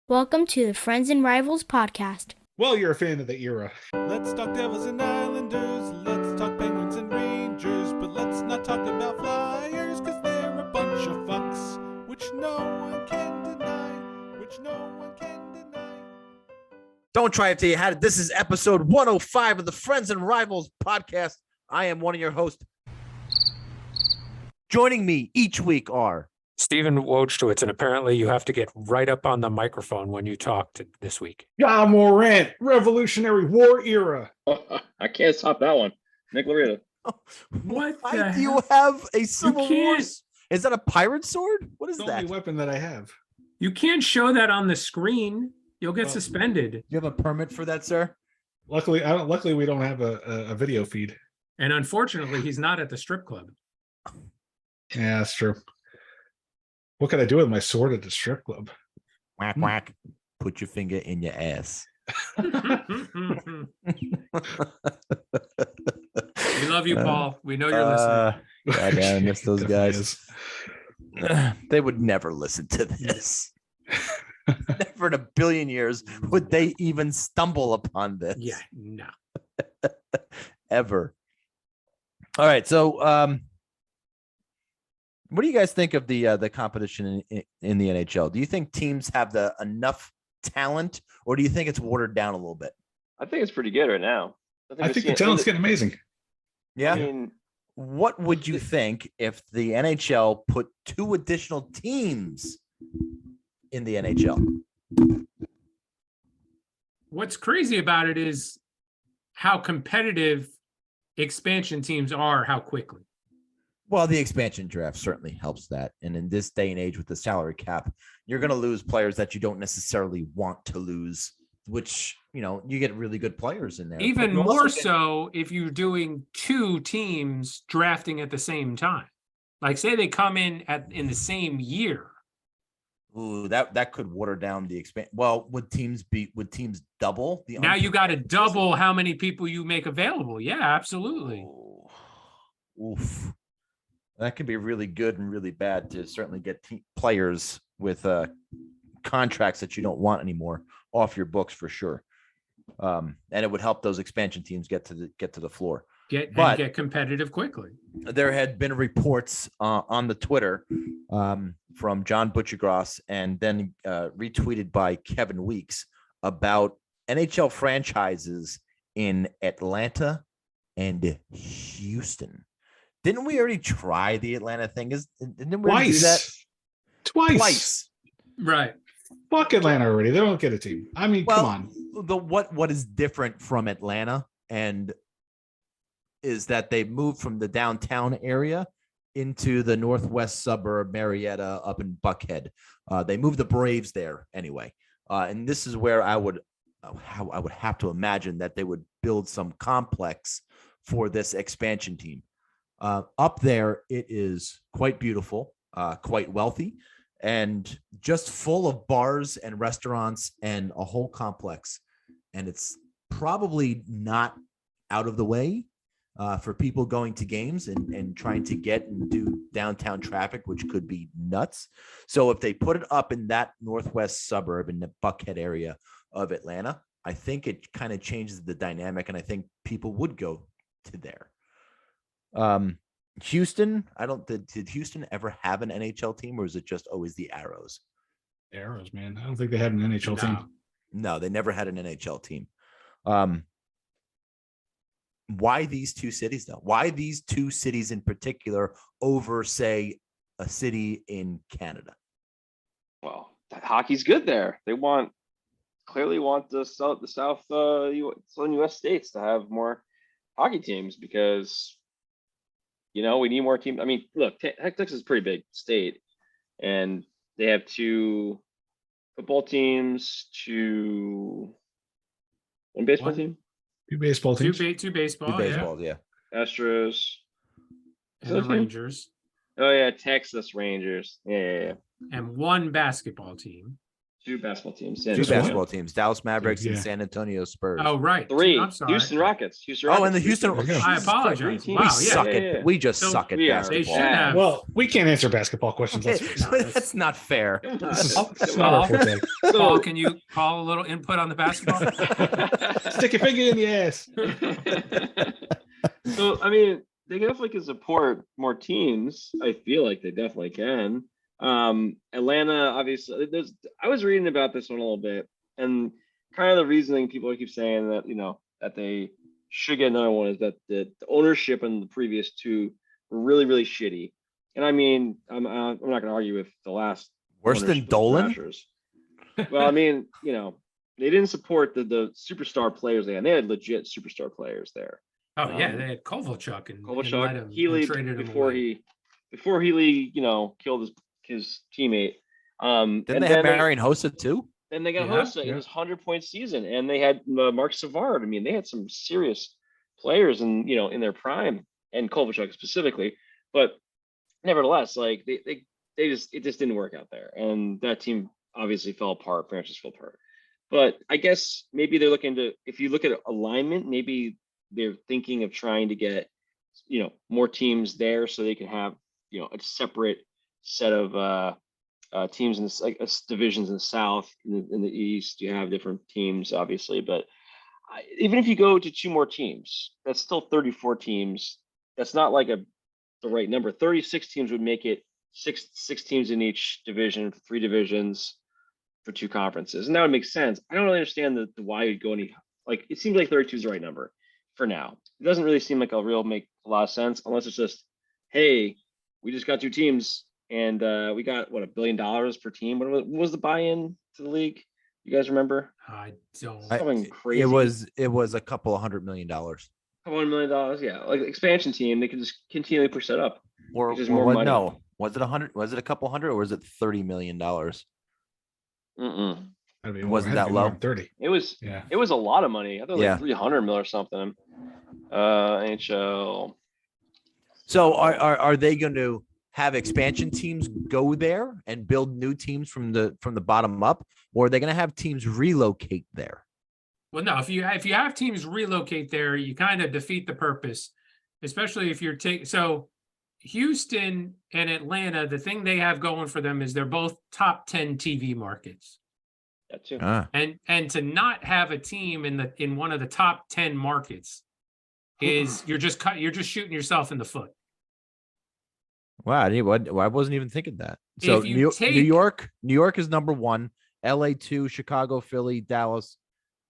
Welcome to the Friends and Rivals podcast. Well, you're a fan of the era. Let's talk Devils and Islanders. Let's talk Penguins and Rangers. But let's not talk about Flyers, because they're a bunch of fucks, which no one can deny. Don't try it till you had it. This is episode 105 of the Friends and Rivals podcast. I am one of your hosts. Joining me each week are Stephen Wojtowicz, and apparently you have to get right up on the microphone when you talk this week. John Morant, Revolutionary War era. I can't stop that one. Nick Loretta. What? Why do you have a Civil War? Is that a pirate sword? What is It's the that? only weapon that I have. You can't show that on the screen. You'll get suspended. Do you have a permit for that, sir? Luckily, we don't have a video feed. And unfortunately, he's not at the strip club. Yeah, that's true. What can I do with my sword at the strip club? Whack, whack. Put your finger in your ass. We love you, Paul. We know you're listening. God damn, I miss those guys. They would never listen to this. Never in a billion years would they even stumble upon this. Yeah, no. Ever. All right, so what do you guys think of the competition in the NHL? Do you think teams have enough talent, or do you think it's watered down a little bit? I think it's pretty good right now. I think the talent's getting amazing. Yeah. I mean, what would you think if the NHL put 2 additional teams in the NHL? What's crazy about it is how competitive expansion teams are, how quickly. Well, the expansion draft certainly helps that. And in this day and age with the salary cap, you're going to lose players that you don't necessarily want to lose, which, you get really good players in there. Even more so if you're doing 2 teams drafting at the same time. Like, say they come in the same year. Ooh, that could water down the expand. Well, would teams double the? Now you got to double how many people you make available. Yeah, absolutely. Oh, oof. That could be really good and really bad to certainly get players with contracts that you don't want anymore off your books for sure. And it would help those expansion teams get to the floor. Get competitive quickly. There had been reports on the Twitter from John Butchergross and then retweeted by Kevin Weeks about NHL franchises in Atlanta and Houston. Didn't we already try the Atlanta thing? Didn't we do that? Twice. Right. Fuck Atlanta already. They don't get a team. I mean, come on. What is different from Atlanta and is that they moved from the downtown area into the northwest suburb, Marietta, up in Buckhead. They moved the Braves there anyway. And this is where I would have to imagine that they would build some complex for this expansion team. Up there, it is quite beautiful, quite wealthy, and just full of bars and restaurants and a whole complex. And it's probably not out of the way for people going to games and trying to get and do downtown traffic, which could be nuts. So if they put it up in that northwest suburb in the Buckhead area of Atlanta, I think it kind of changes the dynamic, and I think people would go to there. Houston, did Houston ever have an NHL team, or is it just always the Arrows? Arrows, man. I don't think they had an NHL team. No, they never had an NHL team. Why these 2 cities, though? Why these 2 cities in particular over, say, a city in Canada? well, hockey's good there. They clearly want the southern U.S. states to have more hockey teams because we need more teams. I mean, look, Texas is a pretty big state, and they have 2 football teams, 1 baseball team, 2 baseball teams, 2 baseball, 2 baseballs, yeah. Astros, and the Rangers. Oh yeah, Texas Rangers, yeah. And 1 basketball team. Two basketball teams. Two Just one? basketball teams: Dallas Mavericks and Yeah. San Antonio Spurs. Oh, right. Three. I'm sorry. Houston Rockets. Houston Oh, Rockets. and the Houston. There you go. I Jesus Christ, apologize. Three Wow, teams. we yeah. suck yeah, at. yeah. We just So suck at we are. They basketball. should have. Well, we can't answer basketball questions. Okay, Let's face it. that's not fair. That's not our forte. Paul, can you call a little input on the basketball? Stick your finger in the ass. So I mean, they definitely can support more teams. I feel like they definitely can. Atlanta, obviously, I was reading about this one a little bit, and kind of the reasoning people keep saying that that they should get another one is that the ownership in the previous two were really really shitty. And I mean, I'm not going to argue with the last Worse than ownership of the Dolan? Thrashers. Well, I mean, they didn't support the superstar players they had. They had legit superstar players there. Oh yeah, they had Kovalchuk and let Kovalchuk, him, Healy and traded him before away. Healy, killed his teammate. Didn't and they have then Marion Hossa too? then they got Yeah, Hossa in his 100-point season, and they had Mark Savard. I mean, they had some serious players in their prime, and Kovalchuk specifically. But nevertheless, like it just didn't work out there, and that team obviously fell apart. Franchise fell apart. But I guess maybe they're looking to, if you look at alignment, maybe they're thinking of trying to get more teams there so they can have a separate set of teams in this, like divisions in the South. In the East you have different teams obviously, but even if you go to two more teams, that's still 34 teams. That's not like the right number. 36 teams would make it six teams in each division, 3 divisions for 2 conferences, and that would make sense. I don't really understand the why you'd go any, like, it seems like 32 is the right number for now. It doesn't really seem like make a lot of sense unless it's just, hey, we just got 2 teams and we got $1 billion per team. What was the buy-in to the league? You guys remember? I don't. Something crazy. It was a couple of $100 million. $1 million, yeah, like expansion team. They can just continually push that up. Or Which is more what? money. No, was it 100? Was it a couple hundred, or was it $30 million? Mm-mm. That'd be It wasn't had to that be more low? than 30. It was Yeah. it was a lot of money. I thought Yeah. like 300 mil or something. NHL. So are they going to have expansion teams go there and build new teams from the bottom up, or are they going to have teams relocate there? Well, no. If you have teams relocate there, you kind of defeat the purpose, especially if you're taking. So Houston and Atlanta, the thing they have going for them is they're both top 10 TV markets, That too. and to not have a team in one of the top 10 markets is you're just shooting yourself in the foot. Wow, I wasn't even thinking that. So If you New York is number 1, LA 2, Chicago, Philly, Dallas,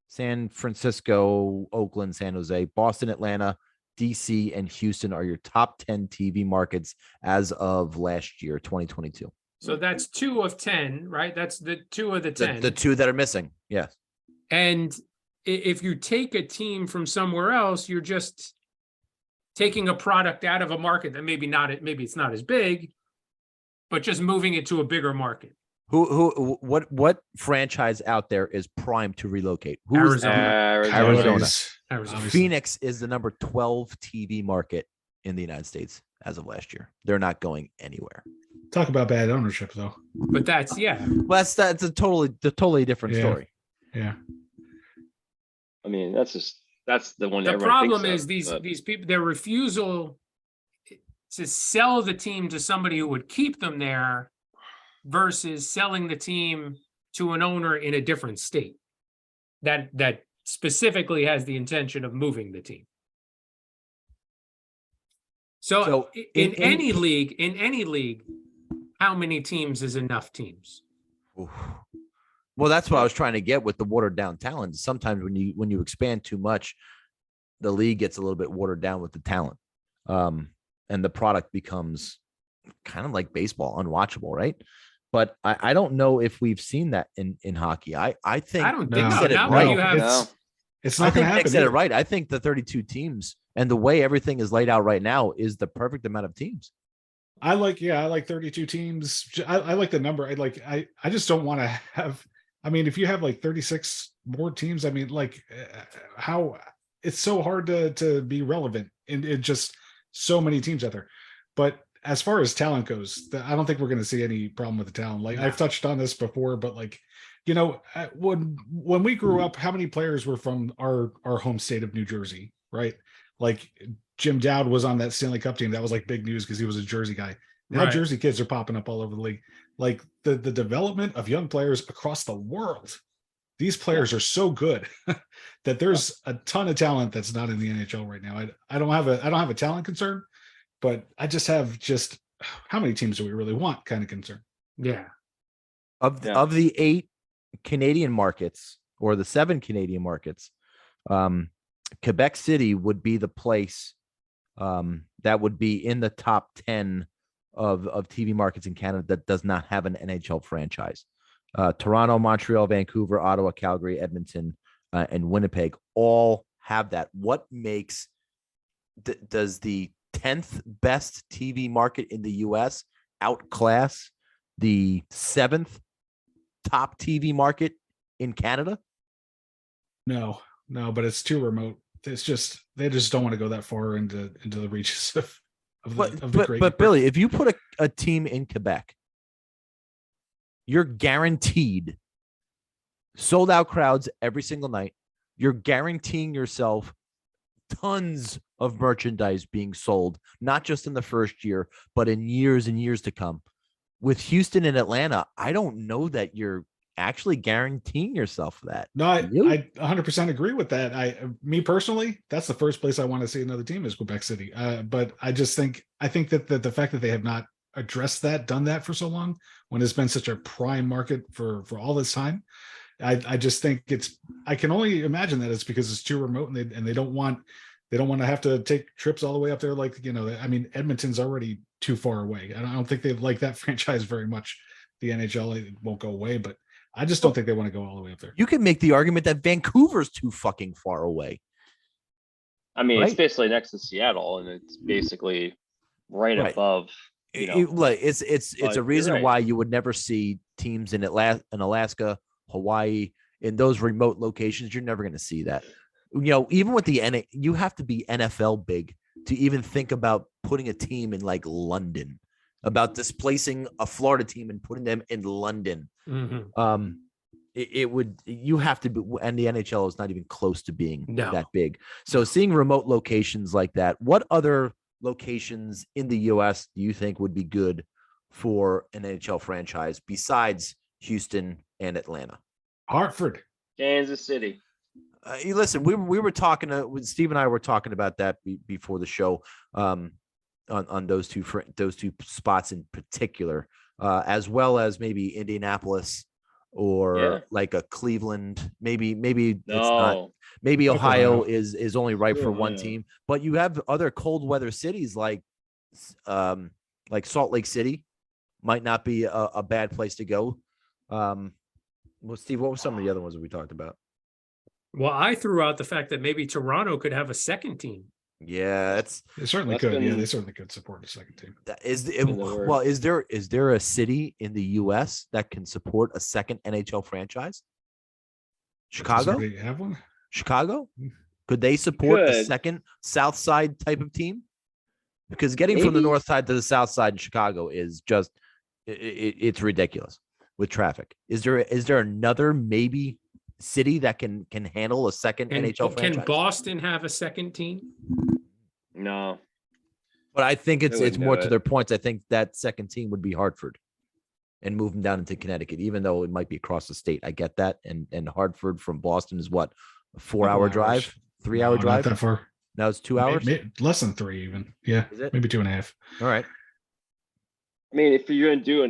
San Francisco, Oakland, San Jose, Boston, Atlanta, DC, and Houston are your top 10 TV markets as of last year, 2022. So that's 2 of 10, right? That's the 2 of the 10. The 2 that are missing. Yes. And if you take a team from somewhere else, you're just taking a product out of a market that maybe it's not as big, but just moving it to a bigger market. What franchise out there is primed to relocate? Who's Arizona. Arizona. Phoenix is the number 12 TV market in the United States as of last year. They're not going anywhere. Talk about bad ownership, though. But that's, yeah. Well, that's a totally different Yeah. story. Yeah. I mean, that's the one. The everyone problem thinks is of, these but people, their refusal to sell the team to somebody who would keep them there versus selling the team to an owner in a different state that specifically has the intention of moving the team. So in any league, how many teams is enough teams? Oof. Well, that's what I was trying to get with the watered down talent. Sometimes when you expand too much, the league gets a little bit watered down with the talent, and the product becomes kind of like baseball, unwatchable, right? But I don't know if we've seen that in hockey. I think I don't No. think so. said it Now right. that you have, No. It's I not going think to Nick happen. said it either. right. I think the 32 teams and the way everything is laid out right now is the perfect amount of teams. I like 32 teams. I like the number. I just don't want to have. I mean, if you have like 36 more teams, I mean, like how it's so hard to be relevant in just so many teams out there. But as far as talent goes, I don't think we're going to see any problem with the talent. Like I've touched on this before, but like when we grew up, how many players were from our home state of New Jersey, right? Like Jim Dowd was on that Stanley Cup team. That was like big news because he was a Jersey guy. Now Right. Jersey kids are popping up all over the league. Like the development of young players across the world. These players are so good that there's a ton of talent that's not in the NHL right now. I don't have a talent concern, but I just have how many teams do we really want kind of concern. Yeah. Of the 8 Canadian markets or the 7 Canadian markets, Quebec City would be the place that would be in the top 10 of TV markets in Canada that does not have an NHL franchise. Toronto, Montreal, Vancouver, Ottawa, Calgary, Edmonton, and Winnipeg all have that. What makes does the 10th best TV market in the US outclass the 7th top TV market in Canada? No, but it's too remote. It's just they just don't want to go that far into the reaches of the great. But Billy, if you put a team in Quebec, you're guaranteed sold out crowds every single night. You're guaranteeing yourself tons of merchandise being sold, not just in the first year, but in years and years to come. With Houston and Atlanta, I don't know that you're actually guaranteeing yourself that. No, I 100% agree with that. Me personally, that's the first place I want to see another team is Quebec City. But I think that the fact that they have not addressed done that for so long, when it's been such a prime market for all this time, I just think I can only imagine that it's because it's too remote and they don't want to have to take trips all the way up there. Like, Edmonton's already too far away. I don't think they like that franchise very much. The NHL won't go away, but I just don't think they want to go all the way up there. You can make the argument that Vancouver's too fucking far away. I mean, right? It's basically next to Seattle, and it's basically right above. It's a reason why you would never see teams in Alaska, Hawaii, in those remote locations. You're never going to see that. Even with the you have to be NFL big to even think about putting a team in like London, about displacing a Florida team and putting them in London. Mm-hmm. You have to be, and the NHL is not even close to being that big. So seeing remote locations like that, what other locations in the US do you think would be good for an NHL franchise besides Houston and Atlanta? Hartford, Kansas City. Listen, we were talking Steve and I were talking about that before the show, on those two spots in particular, as well as maybe Indianapolis or like a Cleveland. Maybe it's not. Maybe Ohio is only ripe for one team, but you have other cold weather cities like Salt Lake City might not be a bad place to go. Well, Steve, what were some of the other ones that we talked about? Well, I threw out the fact that maybe Toronto could have a second team. Yeah, they certainly could. They certainly could support a second team. Is there a city in the U.S. that can support a second NHL franchise? Chicago? Does have one? Chicago? Could they support a second South Side type of team? Because getting from the North Side to the South Side in Chicago is just it's ridiculous with traffic. Is there another maybe city that can handle a second NHL franchise? Can Boston have a second team? No. But I think it's more to their points. I think that second team would be Hartford and move them down into Connecticut, even though it might be across the state. I get that. And Hartford from Boston is what, a 4-hour drive, 3-hour drive? Not that far. Now it's 2 hours? Less than 3 even. Yeah. Maybe 2.5. All right. I mean, if you're going to do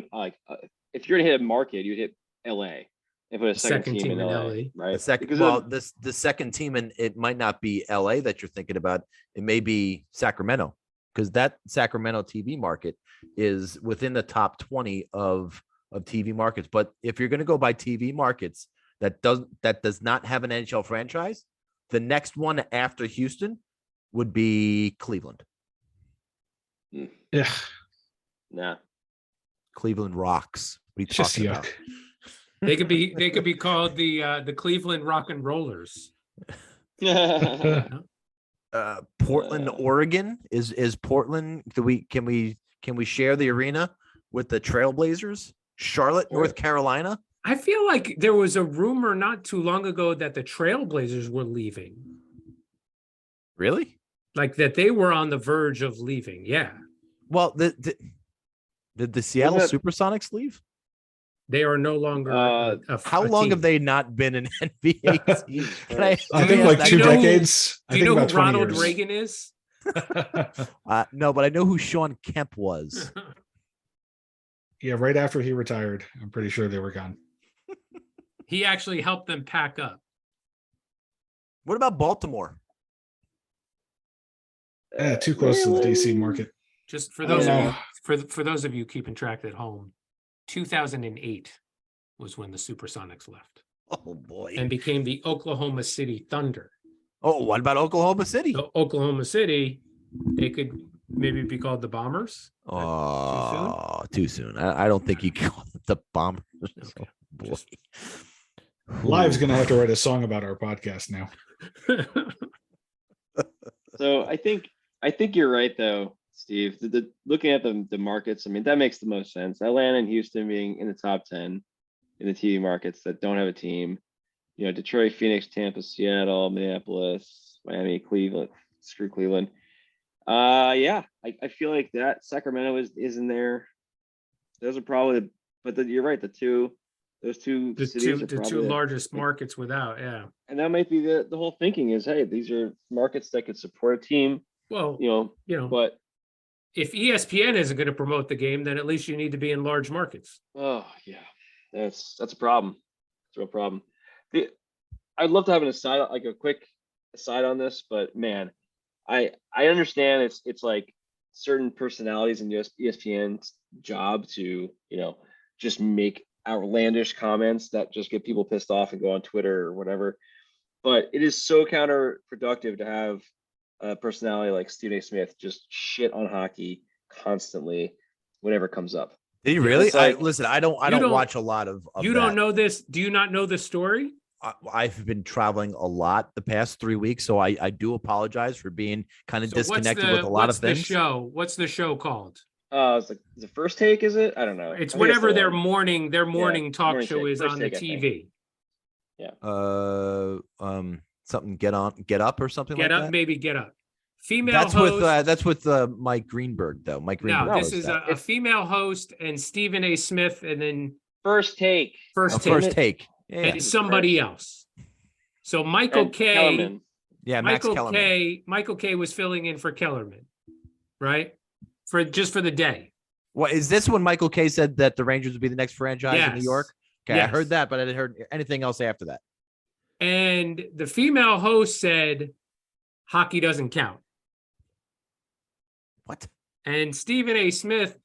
if you're going to hit a market, you'd hit LA. And put a second team in LA, right? The second team, and it might not be LA that you're thinking about. It may be Sacramento, because that Sacramento TV market is within the top 20 of TV markets. But if you're going to go by TV markets that does not have an NHL franchise, the next one after Houston would be Cleveland. Yeah. Nah. Cleveland rocks. What are you talking about? They could be called the Cleveland Rock and Rollers. Portland, Oregon is Portland. Can we share the arena with the Trailblazers? Charlotte, North Carolina. I feel like there was a rumor not too long ago that the Trailblazers were leaving, Really? like that they were on the verge of leaving. Yeah, Well, did the Seattle Wasn't Supersonics leave? they are no longer. How long have they not been an NBA team? Can I let me think ask like that? two Do you know who- decades. I Do you think know about who 20 Ronald years. Reagan is? No, but I know who Sean Kemp was. Yeah, right after he retired, I'm pretty sure they were gone. He actually helped them pack up. What about Baltimore? Too close to the DC market. Just for I don't those of know. you, for those of you keeping track at home, 2008 was when the Supersonics left Oh boy. and became the Oklahoma City Thunder. Oh, what about Oklahoma City? So Oklahoma City, they could maybe be called the Bombers. Oh, too soon. I don't think you can call it the Bombers. Okay. Oh, boy. Just- Live's gonna have to write a song about our podcast now. So I think you're right though, Steve. Looking at the markets, I mean, that makes the most sense. Atlanta and Houston being in the top 10 in the TV markets that don't have a team. You know, Detroit, Phoenix, Tampa, Seattle, Minneapolis, Miami, Cleveland. Screw Cleveland. Yeah, I feel like that Sacramento is in there. Those are probably, you're right. Those two cities are the probably two largest markets without, yeah. and that might be the whole thinking is, hey, these are markets that could support a team, Well, you know, but if ESPN isn't going to promote the game, then at least you need to be in large markets. oh yeah, that's a problem. It's a real problem. I'd love to have an aside, like a quick aside on this, but man, I understand it's like certain personalities in ESPN's job to, just make outlandish comments that just get people pissed off and go on Twitter or whatever. But it is so counterproductive to have a personality like Stephen A. Smith just shit on hockey constantly whenever it comes up. Did he really? It's like- Listen, I don't watch a lot of You that. don't know this. Do you not know the story? I've been traveling a lot the past 3 weeks, so I do apologize for being kind of disconnected with a lot of things. What's the show called? It's like the First Take, is it? I don't know. It's I think whatever the their one. morning talk Morning show Take, is First on the Take, I think. TV. Something get up or something Get like up, that. maybe get up. Female That's host. with Mike Greenberg though. Mike Greenberg. No, this hosts is that. a female host and Stephen A. Smith, and then First Take. First First Take take. Yeah, and somebody else. So Michael And K. Kellerman. yeah. Max Michael Kellerman. K. Michael K. was filling in for Kellerman, right? For the day. What is this when Michael K said that the Rangers would be the next franchise in New Yes. York? Okay, I Yes. heard that, but I didn't heard anything else after that. And the female host said, hockey doesn't count. What? And Stephen A. Smith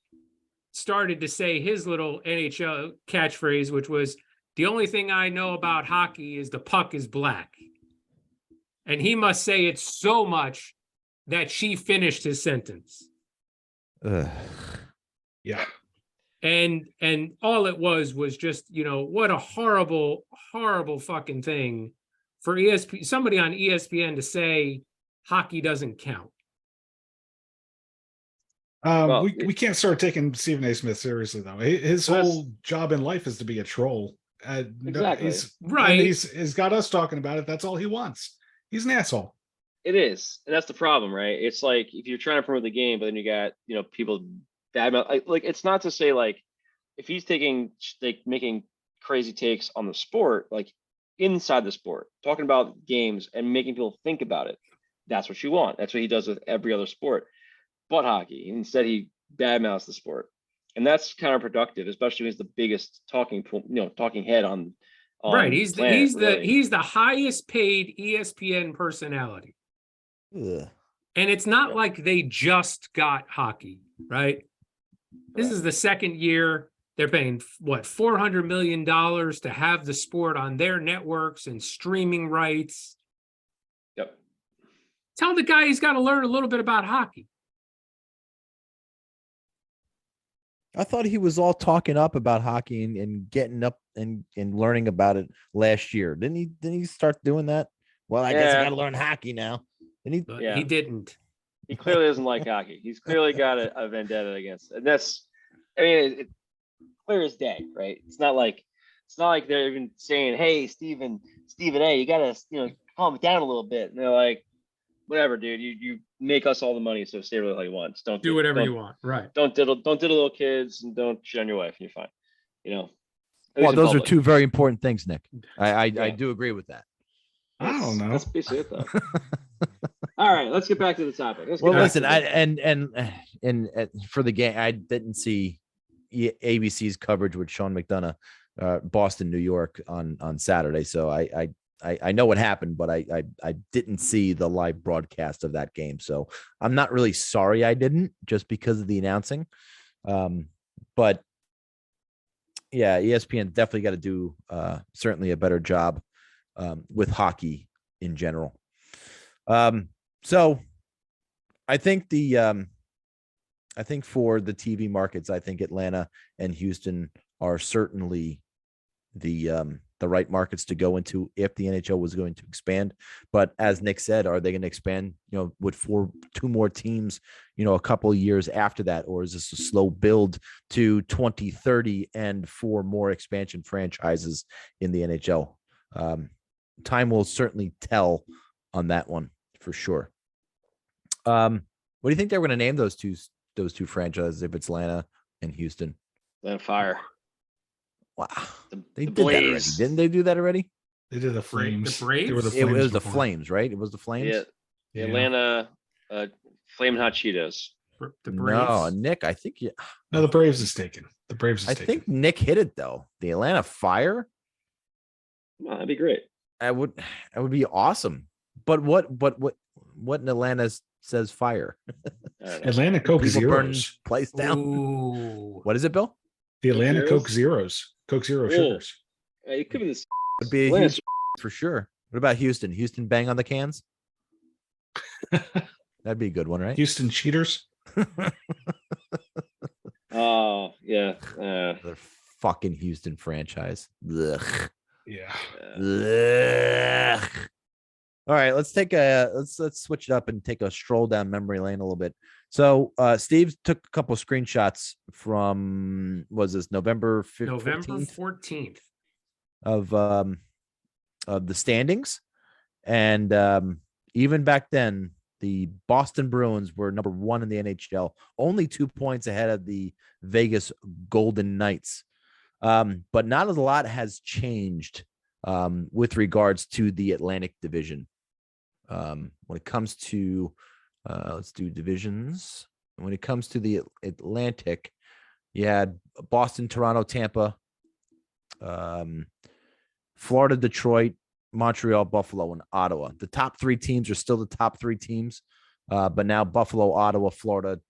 started to say his little NHL catchphrase, which was, the only thing I know about hockey is the puck is black. And he must say it so much that she finished his sentence. Ugh. Yeah. And all it was just, what a horrible, horrible fucking thing for somebody on ESPN to say hockey doesn't count. Well, We can't start taking Stephen A. Smith seriously though. His Well, whole job in life is to be a troll. Exactly. Right. He's got us talking about it. That's all he wants. He's an asshole. It is, and that's the problem, right? It's like if you're trying to promote the game, but then you got people bad mouth. Like it's not to say like if he's making crazy takes on the sport, like inside the sport, talking about games and making people think about it. That's what you want. That's what he does with every other sport, but hockey. Instead, he badmouths the sport, and that's counterproductive, especially when he's the biggest talking head on Right. He's planet, really. the highest paid ESPN personality. Ugh. And it's not Yeah. like they just got hockey, right? This Correct. is the second year. They're paying what, $400 million to have the sport on their networks and streaming rights. Yep. Tell the guy he's got to learn a little bit about hockey. I thought he was all talking up about hockey and getting up and learning about it last year. Didn't he start doing that? Well, I guess I Yeah. got to learn hockey now. And he But Yeah. he didn't. He clearly doesn't like hockey. He's clearly got a vendetta against it. And that's, I mean, it's clear as day, right? It's It's not like they're even saying, "Hey, Stephen A, you gotta, calm it down a little bit." And they're like, "Whatever, dude. You make us all the money, so stay really how you want. Just don't Do whatever you want. Right. Don't diddle little kids, and don't cheat on your wife, and you're fine." At Well, least in those are public. two very important things, Nick. I Yeah. do agree with that. I don't know. That's basically it, though. All right, let's get back to the topic. Well, listen, and for the game, I didn't see ABC's coverage with Sean McDonough, Boston, New York on Saturday. So I know what happened, but I didn't see the live broadcast of that game. So I'm not really sorry I didn't, just because of the announcing. But yeah, ESPN definitely got to do certainly a better job with hockey in general. So I think I think for the TV markets, I think Atlanta and Houston are certainly the right markets to go into if the NHL was going to expand. But as Nick said, are they going to expand, with two more teams, a couple of years after that? Or is this a slow build to 2030 and 4 more expansion franchises in the NHL? Time will certainly tell on that one for sure. What do you think they're going to name those two franchises if it's Atlanta and Houston? Atlanta Fire. Wow, they the did that already. Blaze. Didn't they do that already? They did the Flames. The Braves? They were the It Flames was the before. Flames, right? It was the Flames. Yeah, Yeah. Atlanta Flamin' Hot Cheetos. The No, Braves. Nick, I think No, the Braves is taken. The Braves is I taken. think Nick hit it though. The Atlanta Fire. Well, that'd be great. That would be awesome. But what in Atlanta says fire? I don't know. Atlanta Coke People burn Zeros. place down. Ooh. What is it, Bill? The Atlanta Zeros? Coke Zeros. Coke Zero Ooh. sugars. It could be this. Would be a Atlanta- huge for sure. What about Houston? Houston bang on the cans? That'd be a good one, right? Houston Cheaters. Oh yeah. Another fucking Houston franchise. Ugh. Yeah. Ugh. All right, let's switch it up and take a stroll down memory lane a little bit. So Steve took a couple of screenshots from November 15th? November 14th. of the standings, and even back then the Boston Bruins were number 1 in the NHL, only 2 points ahead of the Vegas Golden Knights. But not a lot has changed with regards to the Atlantic Division. When it comes to let's do divisions. When it comes to the Atlantic, you had Boston, Toronto, Tampa, Florida, Detroit, Montreal, Buffalo, and Ottawa. The top 3 teams are still the top 3 teams, but now Buffalo, Ottawa, Florida,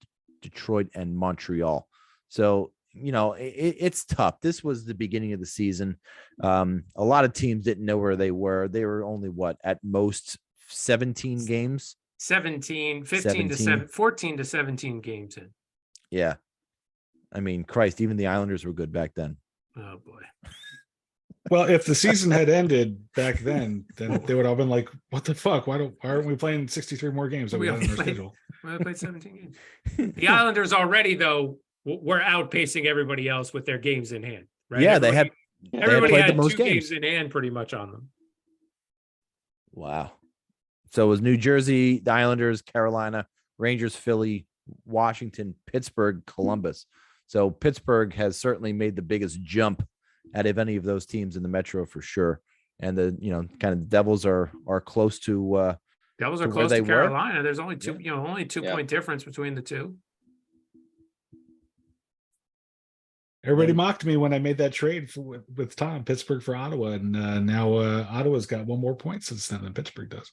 Detroit, and Montreal. So, it's tough. This was the beginning of the season. A lot of teams didn't know where they were. They were only at most 17 games. 15 to 17. 14 to 17 games in. Yeah. I mean, Christ, even the Islanders were good back then. Oh boy. Well, if the season had ended back then they would have been like, "What the fuck? Why aren't we playing 63 more games that we had on our schedule?" Well, they played 17 games. The Islanders already, though, were outpacing everybody else with their games in hand. Right? Yeah, they had Everybody played had the most 2 games. games in hand pretty much on them. Wow. So it was New Jersey, the Islanders, Carolina, Rangers, Philly, Washington, Pittsburgh, Columbus. So Pittsburgh has certainly made the biggest jump out of any of those teams in the Metro for sure. And the kind of Devils are close to Devils are to where close they to were. Carolina. There's only two, Yeah. only 2-point difference between the two. Everybody mocked me when I made that trade with Tom, Pittsburgh for Ottawa, and now Ottawa's got 1 more point since then than Pittsburgh does.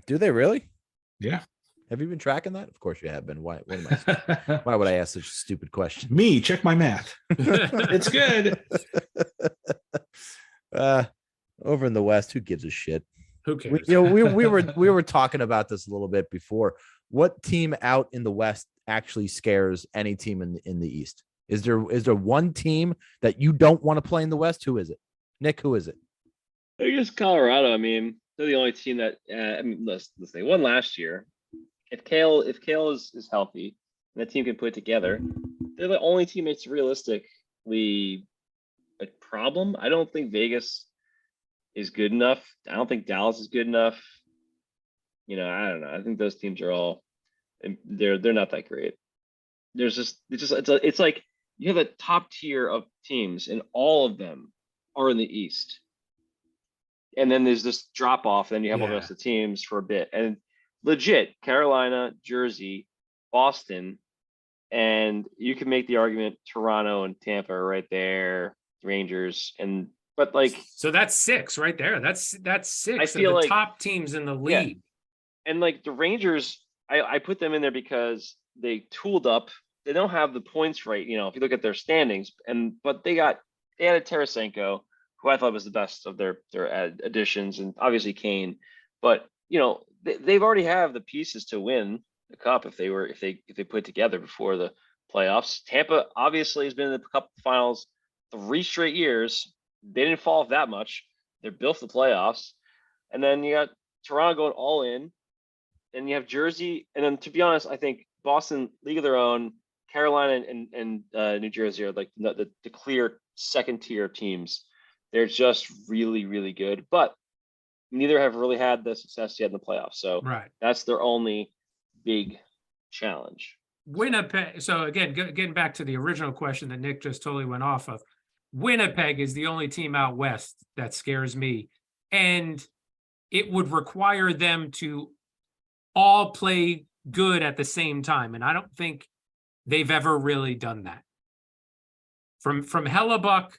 Do they really? Yeah. Have you been tracking that? Of course you have been. Why? What am I? Why would I ask such a stupid question? Me, check my math. It's good. Over in the West, who gives a shit? Who cares? We were talking about this a little bit before. What team out in the West actually scares any team in the East? Is there one team that you don't want to play in the West? Who is it? Nick, who is it? I guess Colorado. I mean, they're the only team that. Listen, they won last year. If Kale is healthy and the team can put it together, they're the only team that's realistically a problem. I don't think Vegas is good enough. I don't think Dallas is good enough. I don't know. I think those teams are all they're not that great. It's like you have a top tier of teams and all of them are in the East. And then there's this drop off, then you have all the rest of the teams for a bit. And legit, Carolina, Jersey, Boston, and you can make the argument Toronto and Tampa are right there, Rangers, but so that's 6 right there. That's 6 I of feel the like- top teams in the league. And the Rangers, I put them in there because they tooled up. They don't have the points right, if you look at their standings, but they added Tarasenko, who I thought was the best of their additions, and obviously Kane. But they've already have the pieces to win the cup if they put it together before the playoffs. Tampa obviously has been in the cup finals 3 straight years. They didn't fall off that much. They're built for the playoffs. And then you got Toronto going all in. And you have Jersey. And then, to be honest, I think Boston, league of their own, Carolina and New Jersey are like the clear second tier teams. They're just really, really good. But neither have really had the success yet in the playoffs. So that's their only big challenge. Winnipeg. So again, getting back to the original question that Nick just totally went off of, Winnipeg is the only team out west that scares me. And it would require them to all play good at the same time. And I don't think they've ever really done that. From Hellebuck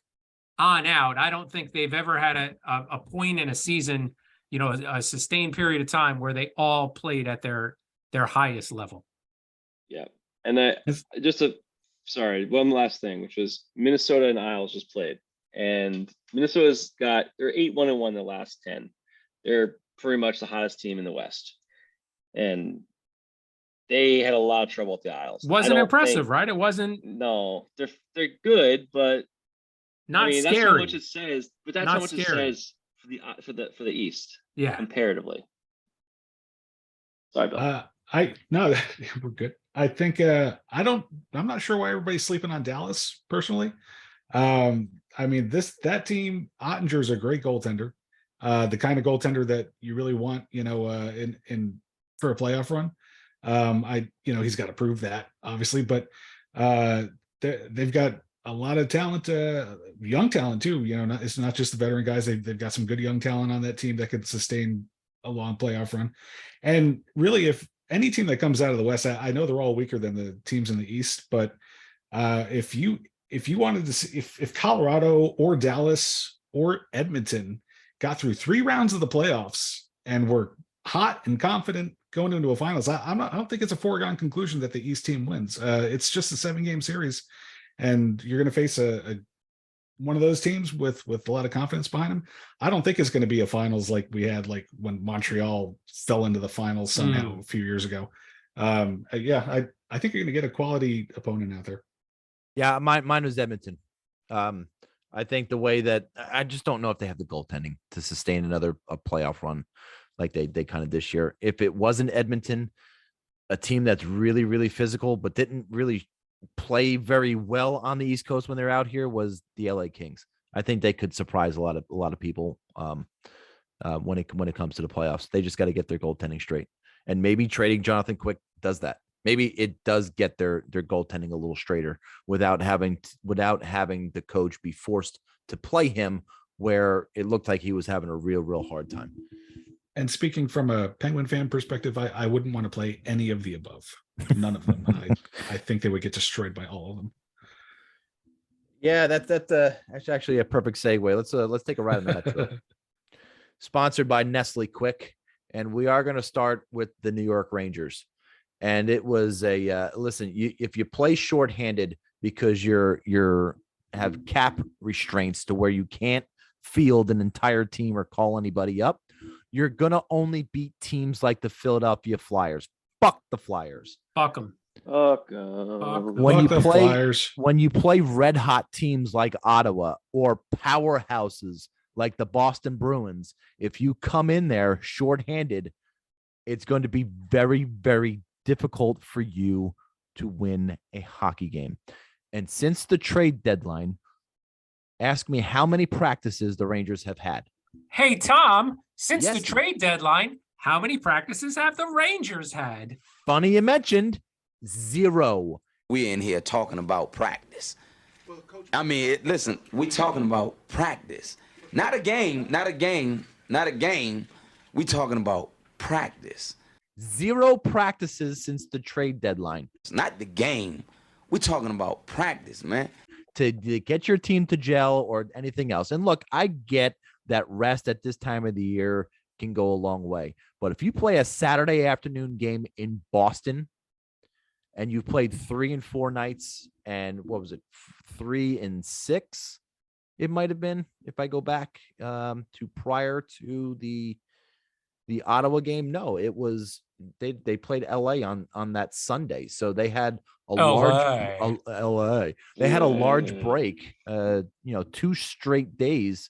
on out, I don't think they've ever had a point in a season, a sustained period of time where they all played at their highest level. Yeah. And one last thing, which was Minnesota and Isles just played. And they're 8-1-1 in the last 10. They're pretty much the hottest team in the West. And they had a lot of trouble with the Isles. Wasn't impressive, right? It wasn't. No, they're good, but not scary. That's how much it says. But that's not how much scary. It says for the East. Yeah, comparatively. Sorry, Bill. No, we're good. I think I'm not sure why everybody's sleeping on Dallas personally. That team, Ottinger's a great goaltender. The kind of goaltender that you really want, in for a playoff run. He's got to prove that, obviously, but they've got a lot of talent, young talent too. It's not just the veteran guys. They've got some good young talent on that team that could sustain a long playoff run. And really, if any team that comes out of the West, I know they're all weaker than the teams in the East, but if you wanted to see if Colorado or Dallas or Edmonton got through 3 rounds of the playoffs and were hot and confident going into a finals, I don't think it's a foregone conclusion that the East team wins. It's just a 7-game series, and you're going to face one of those teams with a lot of confidence behind them. I don't think it's going to be a finals like we had, like when Montreal fell into the finals somehow a few years ago. I think you're going to get a quality opponent out there. Yeah, mine was Edmonton. I think the way that I just don't know if they have the goaltending to sustain another playoff run like they kind of this year. If it wasn't Edmonton, a team that's really, really physical, but didn't really play very well on the East Coast when they're out here, was the LA Kings. I think they could surprise a lot of people when it comes to the playoffs. They just got to get their goaltending straight, and maybe trading Jonathan Quick does that. Maybe it does get their goaltending a little straighter without having the coach be forced to play him where it looked like he was having a real hard time. And speaking from a Penguin fan perspective, I wouldn't want to play any of the above. None of them. I think they would get destroyed by all of them. Yeah, that's actually a perfect segue. Let's take a ride on that. Sponsored by Nestle Quick, and we are going to start with the New York Rangers. And it was if you play shorthanded because you're have cap restraints to where you can't field an entire team or call anybody up, you're going to only beat teams like the Philadelphia Flyers. Fuck the Flyers. Fuck them. When you play red hot teams like Ottawa or powerhouses like the Boston Bruins, if you come in there shorthanded, it's going to be very, very difficult for you to win a hockey game. And since the trade deadline, Ask me how many practices the Rangers have had. Hey, Tom, since Yes, the trade deadline, how many practices have the Rangers had? Funny you mentioned 0. We in here talking about practice. I mean, listen, we talking about practice. Not a game. We talking about practice. 0 practices since the trade deadline. It's not the game. We talking about practice, man. To get your team to gel or anything else. And look, I get that rest at this time of the year can go a long way. But if you play a Saturday afternoon game in Boston and you've played 3 and 4 nights and what was it, 3 and 6, it might have been, if I go back to prior to the Ottawa game. No, it was they played LA on that Sunday. So they had a large LA. They had a large break, 2 straight days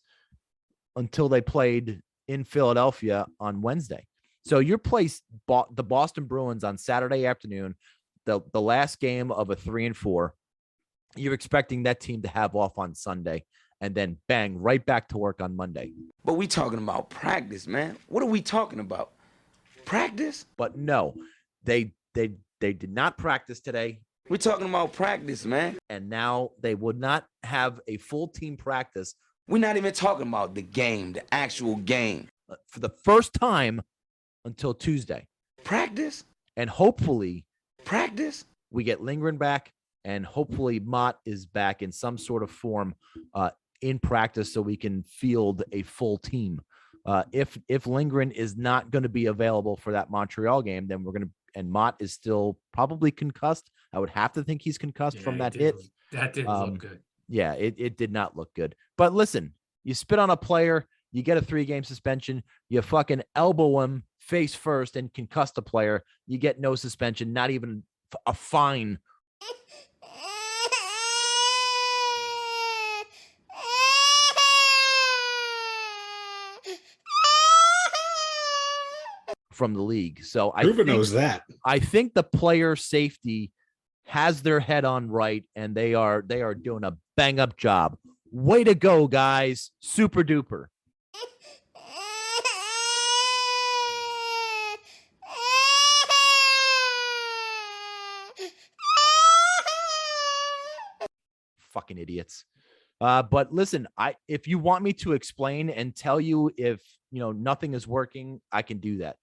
until they played in Philadelphia on Wednesday. So your place bought the Boston Bruins on Saturday afternoon, the last game of a 3 and 4. You're expecting that team to have off on Sunday and then bang right back to work on Monday. But we talking about practice, man. What are we talking about? Practice? But no, they did not practice today. We're talking about practice, man. And now they would not have a full team practice. We're not even talking about the game, the actual game. For the first time until Tuesday. Practice? And hopefully Practice? we get Lindgren back, and hopefully Mott is back in some sort of form in practice so we can field a full team. If Lindgren is not going to be available for that Montreal game, then we're going to, and Mott is still probably concussed. I would have to think he's concussed from that hit. That didn't look good. Yeah, it did not look good. But listen, you spit on a player, you get a 3-game suspension, you fucking elbow him face first and concuss the player, you get no suspension, not even a fine. From the league. So Ruben knows that. I think the player safety has their head on right, and they are doing a bang up job. Way to go, guys. Super duper. Fucking idiots. But listen, if you want me to explain and tell you if nothing is working, I can do that.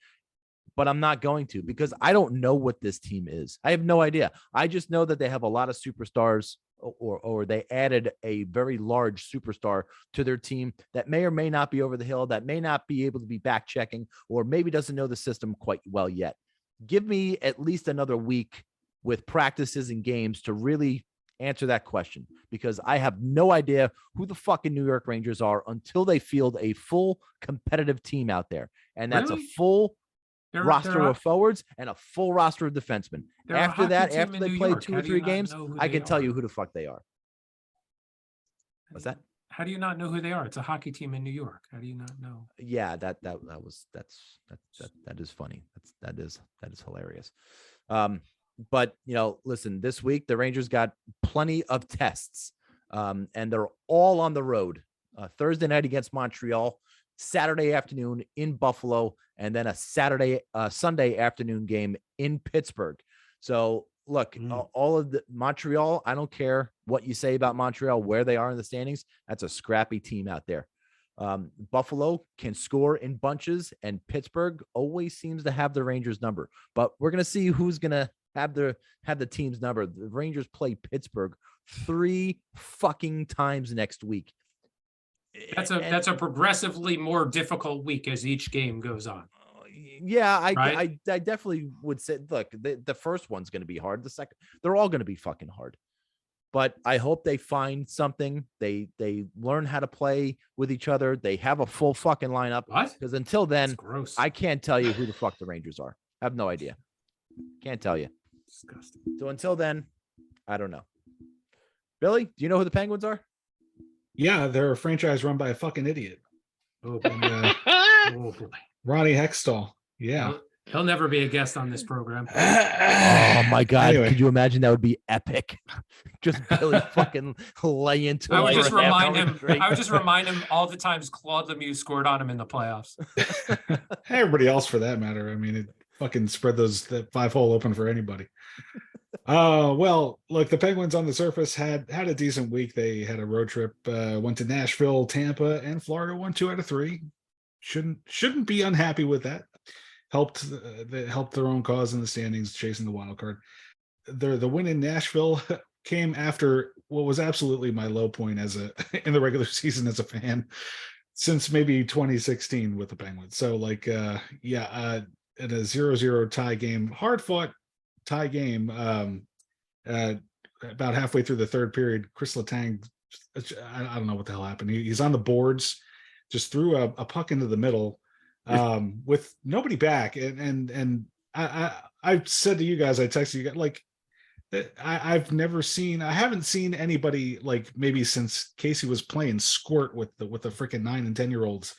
But I'm not going to, because I don't know what this team is. I have no idea. I just know that they have a lot of superstars, or they added a very large superstar to their team that may or may not be over the hill, that may not be able to be back checking, or maybe doesn't know the system quite well yet. Give me at least another week with practices and games to really answer that question, because I have no idea who the fucking New York Rangers are until they field a full competitive team out there. And that's Really? a full They're- roster they're a- of forwards and a full roster of defensemen. they're a After hockey that, team after in they New play York. 2 How or do you 3 not games, know who I they can tell are? you who the fuck they are. What's that? How do you not know who they are? It's a hockey team in New York. How do you not know? Yeah, that is funny. That is hilarious. But listen, this week the Rangers got plenty of tests, and they're all on the road. Thursday night against Montreal, Saturday afternoon in Buffalo, and then a Sunday afternoon game in Pittsburgh. So look, all of the Montreal, I don't care what you say about Montreal, where they are in the standings. That's a scrappy team out there. Buffalo can score in bunches, and Pittsburgh always seems to have the Rangers number. But we're going to see who's going to have the team's number. The Rangers play Pittsburgh 3 fucking times next week. That's a progressively more difficult week as each game goes on. Yeah, I Right? definitely would say, look, the first one's going to be hard. The second, they're all going to be fucking hard. But I hope they find something. They learn how to play with each other. They have a full fucking lineup. What? Because until then, That's gross. I can't tell you who the fuck the Rangers are. I have no idea. Can't tell you. Disgusting. So until then, I don't know. Billy, do you know who the Penguins are? Yeah, they're a franchise run by a fucking idiot. Oh, And, oh boy. Ronnie Hextall. Yeah. He'll never be a guest on this program. Oh my God. Anyway. Could you imagine? That would be epic. Just Billy fucking lay into I would him just for a half remind hour him. straight. I would just remind him all the times Claude Lemieux scored on him in the playoffs. Everybody else for that matter. I mean, it fucking spread that 5-hole open for anybody. Well, look, the Penguins on the surface had a decent week. They had a road trip, went to Nashville, Tampa, and Florida. Won 2 out of 3. Shouldn't be unhappy with that. Helped their own cause in the standings, chasing the wild card. The win in Nashville came after what was absolutely my low point in the regular season as a fan since maybe 2016 with the Penguins. So like in a 0-0 tie game, hard fought tie game, about halfway through the third period, Chris Letang, I don't know what the hell happened. He's on the boards, just threw a puck into the middle with nobody back. And I said to you guys, I texted you guys, like, I haven't seen anybody, like, maybe since Casey was playing squirt with the freaking 9 and 10-year-olds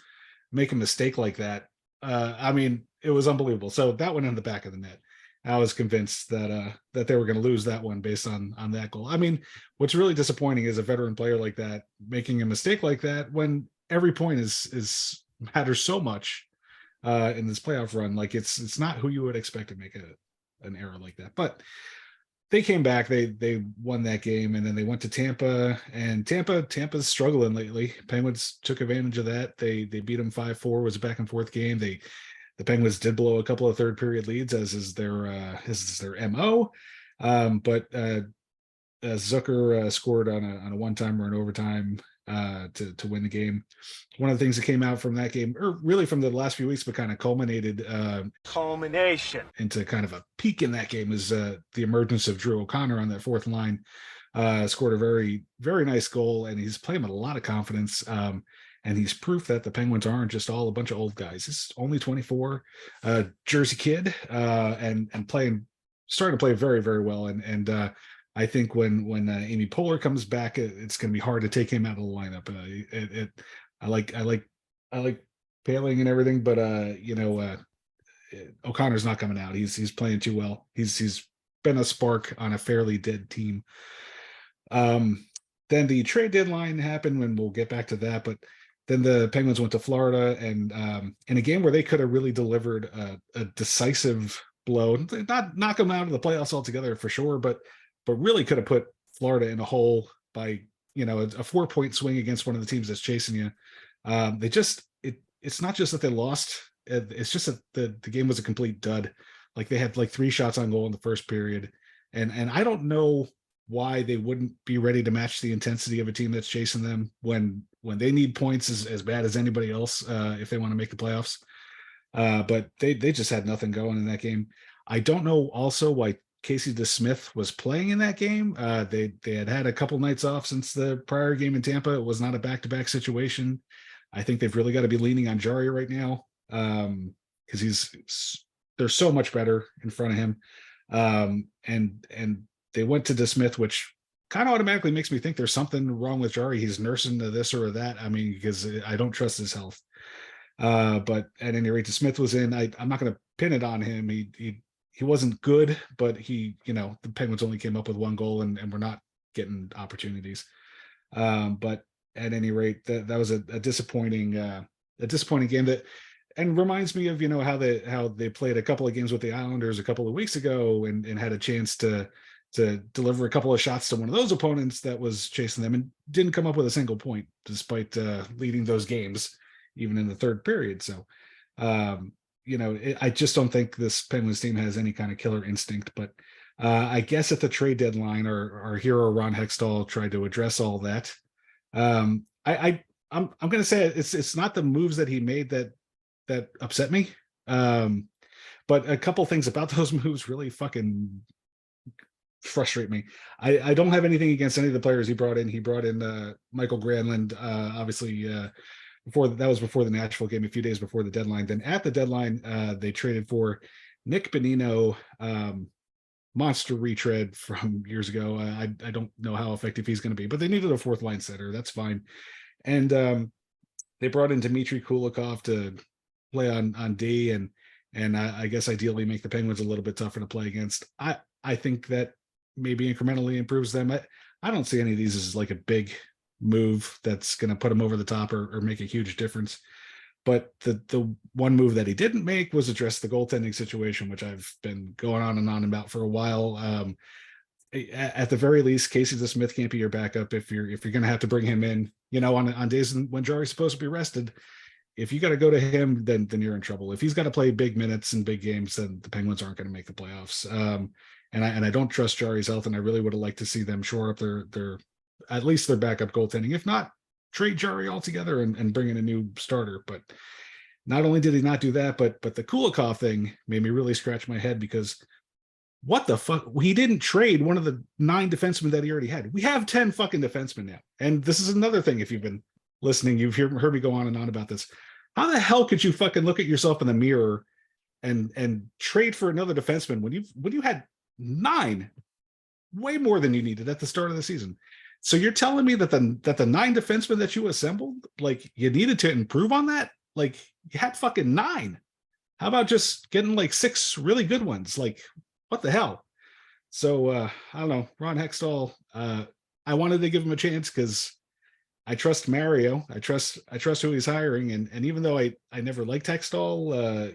make a mistake like that. I mean, it was unbelievable. So that went in the back of the net. I was convinced that they were going to lose that one based on that goal. I mean, what's really disappointing is a veteran player like that making a mistake like that when every point is matters so much in this playoff run. Like, it's not who you would expect to make an error like that. But they came back, they won that game, and then they went to Tampa, and Tampa's struggling lately. Penguins took advantage of that. They beat them 5-4. It was a back and forth game. The Penguins did blow a couple of third period leads, as is their MO. But Zucker scored on a one-timer in overtime to win the game. One of the things that came out from that game, or really from the last few weeks, but kind of culminated into kind of a peak in that game, is the emergence of Drew O'Connor on that fourth line. Scored a very, very nice goal, and he's playing with a lot of confidence. And he's proof that the Penguins aren't just all a bunch of old guys. He's only 24, Jersey kid, and starting to play very, very well. And I think when Amy Poehler comes back, it's going to be hard to take him out of the lineup. I like Paling and everything, but O'Connor's not coming out. He's playing too well. He's been a spark on a fairly dead team. Then the trade deadline happened, and we'll get back to that. But then the Penguins went to Florida, and in a game where they could have really delivered a decisive blow, not knock them out of the playoffs altogether for sure, but really could have put Florida in a hole by a 4-point swing against one of the teams that's chasing you. It's not just that they lost; it's just that the game was a complete dud. Like, they had like 3 shots on goal in the first period, and I don't know why they wouldn't be ready to match the intensity of a team that's chasing them when they need points as bad as anybody else if they want to make the playoffs. But they just had nothing going in that game. I don't know also why Casey DeSmith was playing in that game. They had a couple nights off since the prior game in Tampa. It was not a back-to-back situation. I think they've really got to be leaning on Jari right now because they're so much better in front of him. And they went to DeSmith, which kind of automatically makes me think there's something wrong with Jari. He's nursing to this or that. I mean, because I don't trust his health. But at any rate, DeSmith was in. I'm not going to pin it on him. He wasn't good, but the Penguins only came up with 1 goal and we're not getting opportunities. But at any rate, that was a disappointing game that, and reminds me of how they played a couple of games with the Islanders a couple of weeks ago and had a chance to deliver a couple of shots to one of those opponents that was chasing them and didn't come up with a single point despite leading those games even in the third period. So I just don't think this Penguins team has any kind of killer instinct. But I guess at the trade deadline, our hero Ron Hextall tried to address all that. I'm going to say it's not the moves that he made that upset me, but a couple things about those moves really fucking frustrate me. I don't have anything against any of the players he brought in. He brought in Michael Granlund, obviously. Before the Nashville game, a few days before the deadline. Then at the deadline, they traded for Nick Bonino, monster retread from years ago. I don't know how effective he's going to be, but they needed a 4th line center. That's fine. And they brought in Dmitry Kulikov to play on D, and and I guess ideally make the Penguins a little bit tougher to play against. I think that maybe incrementally improves them. I don't see any of these as like a big move that's going to put them over the top or make a huge difference. But the one move that he didn't make was address the goaltending situation, which I've been going on and on about for a while. At the very least, Casey DeSmith can't be your backup if you're going to have to bring him in. On days when Jari's supposed to be rested, if you got to go to him, then you're in trouble. If he's got to play big minutes and big games, then the Penguins aren't going to make the playoffs. And I don't trust Jari's health, and I really would have liked to see them shore up their at least their backup goaltending. If not, trade Jari altogether and bring in a new starter. But not only did he not do that, but the Kulikov thing made me really scratch my head, because what the fuck? He didn't trade one of the 9 defensemen that he already had. We have 10 fucking defensemen now. And this is another thing, if you've been listening, you've heard me go on and on about this. How the hell could you fucking look at yourself in the mirror and trade for another defenseman when you had 9, way more than you needed at the start of the season? So you're telling me that the 9 defensemen that you assembled, like, you needed to improve on that? Like, you had fucking 9. How about just getting like 6 really good ones? Like, what the hell? So I don't know. Ron Hextall, I wanted to give him a chance because I trust Mario. I trust who he's hiring. And even though I never liked Hextall,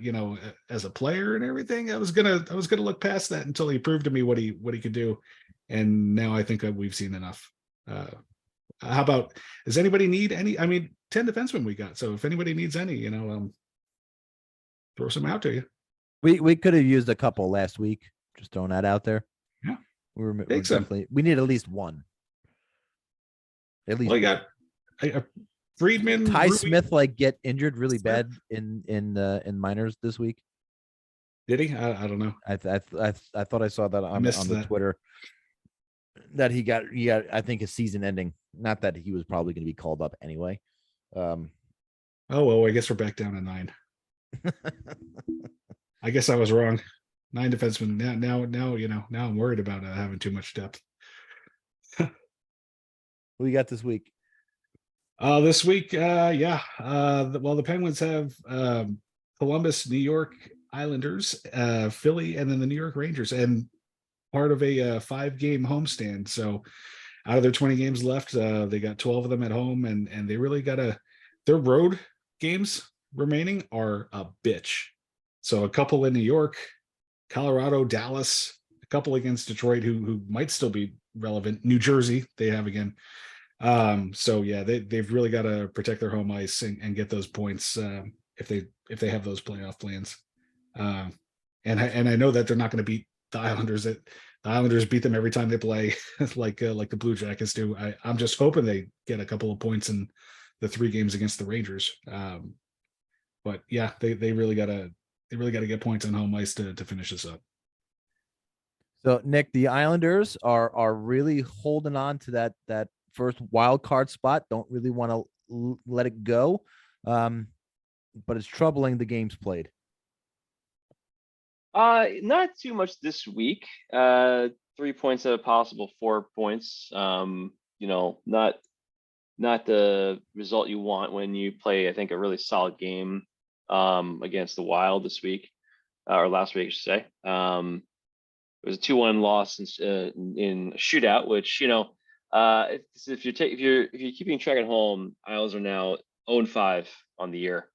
as a player and everything, I was gonna look past that until he proved to me what he could do. And now I think that we've seen enough. How about, does anybody need any? I mean, 10 defensemen we got. So if anybody needs any, throw some out to you. We could have used a couple last week. Just throwing that out there. Yeah, we're definitely, we need at least one. At least. Well, you got Friedman, Ty Ruby. Smith get injured really bad in minors this week. Did he? I don't know. I thought I saw that on the Twitter that he got I think a season ending. Not that he was probably going to be called up anyway. Oh well, I guess we're back down to 9. I guess I was wrong. 9 defensemen. Now I'm worried about having too much depth. What we got this week? This week, the Penguins have Columbus, New York Islanders, Philly, and then the New York Rangers, and part of a 5-game homestand. So out of their 20 games left, they got 12 of them at home, and they really their road games remaining are a bitch. So a couple in New York, Colorado, Dallas, a couple against Detroit, who might still be relevant. New Jersey, they have again. So yeah, they've really got to protect their home ice and get those points if they have those playoff plans. And I know that they're not going to beat the Islanders. The Islanders beat them every time they play, like the Blue Jackets do. I'm just hoping they get a couple of points in the 3 games against the Rangers. But yeah, they really got to get points on home ice to finish this up. So Nick, the Islanders are really holding on to that first wild card spot. Don't really want to let it go, but it's troubling the games played. Not too much this week. 3 points at a possible 4 points. Not the result you want when you play, I think, a really solid game against the Wild this week, or last week, I should say. It was a 2-1 loss in a shootout, which, if you're keeping track at home, Isles are now 0-5 on the year.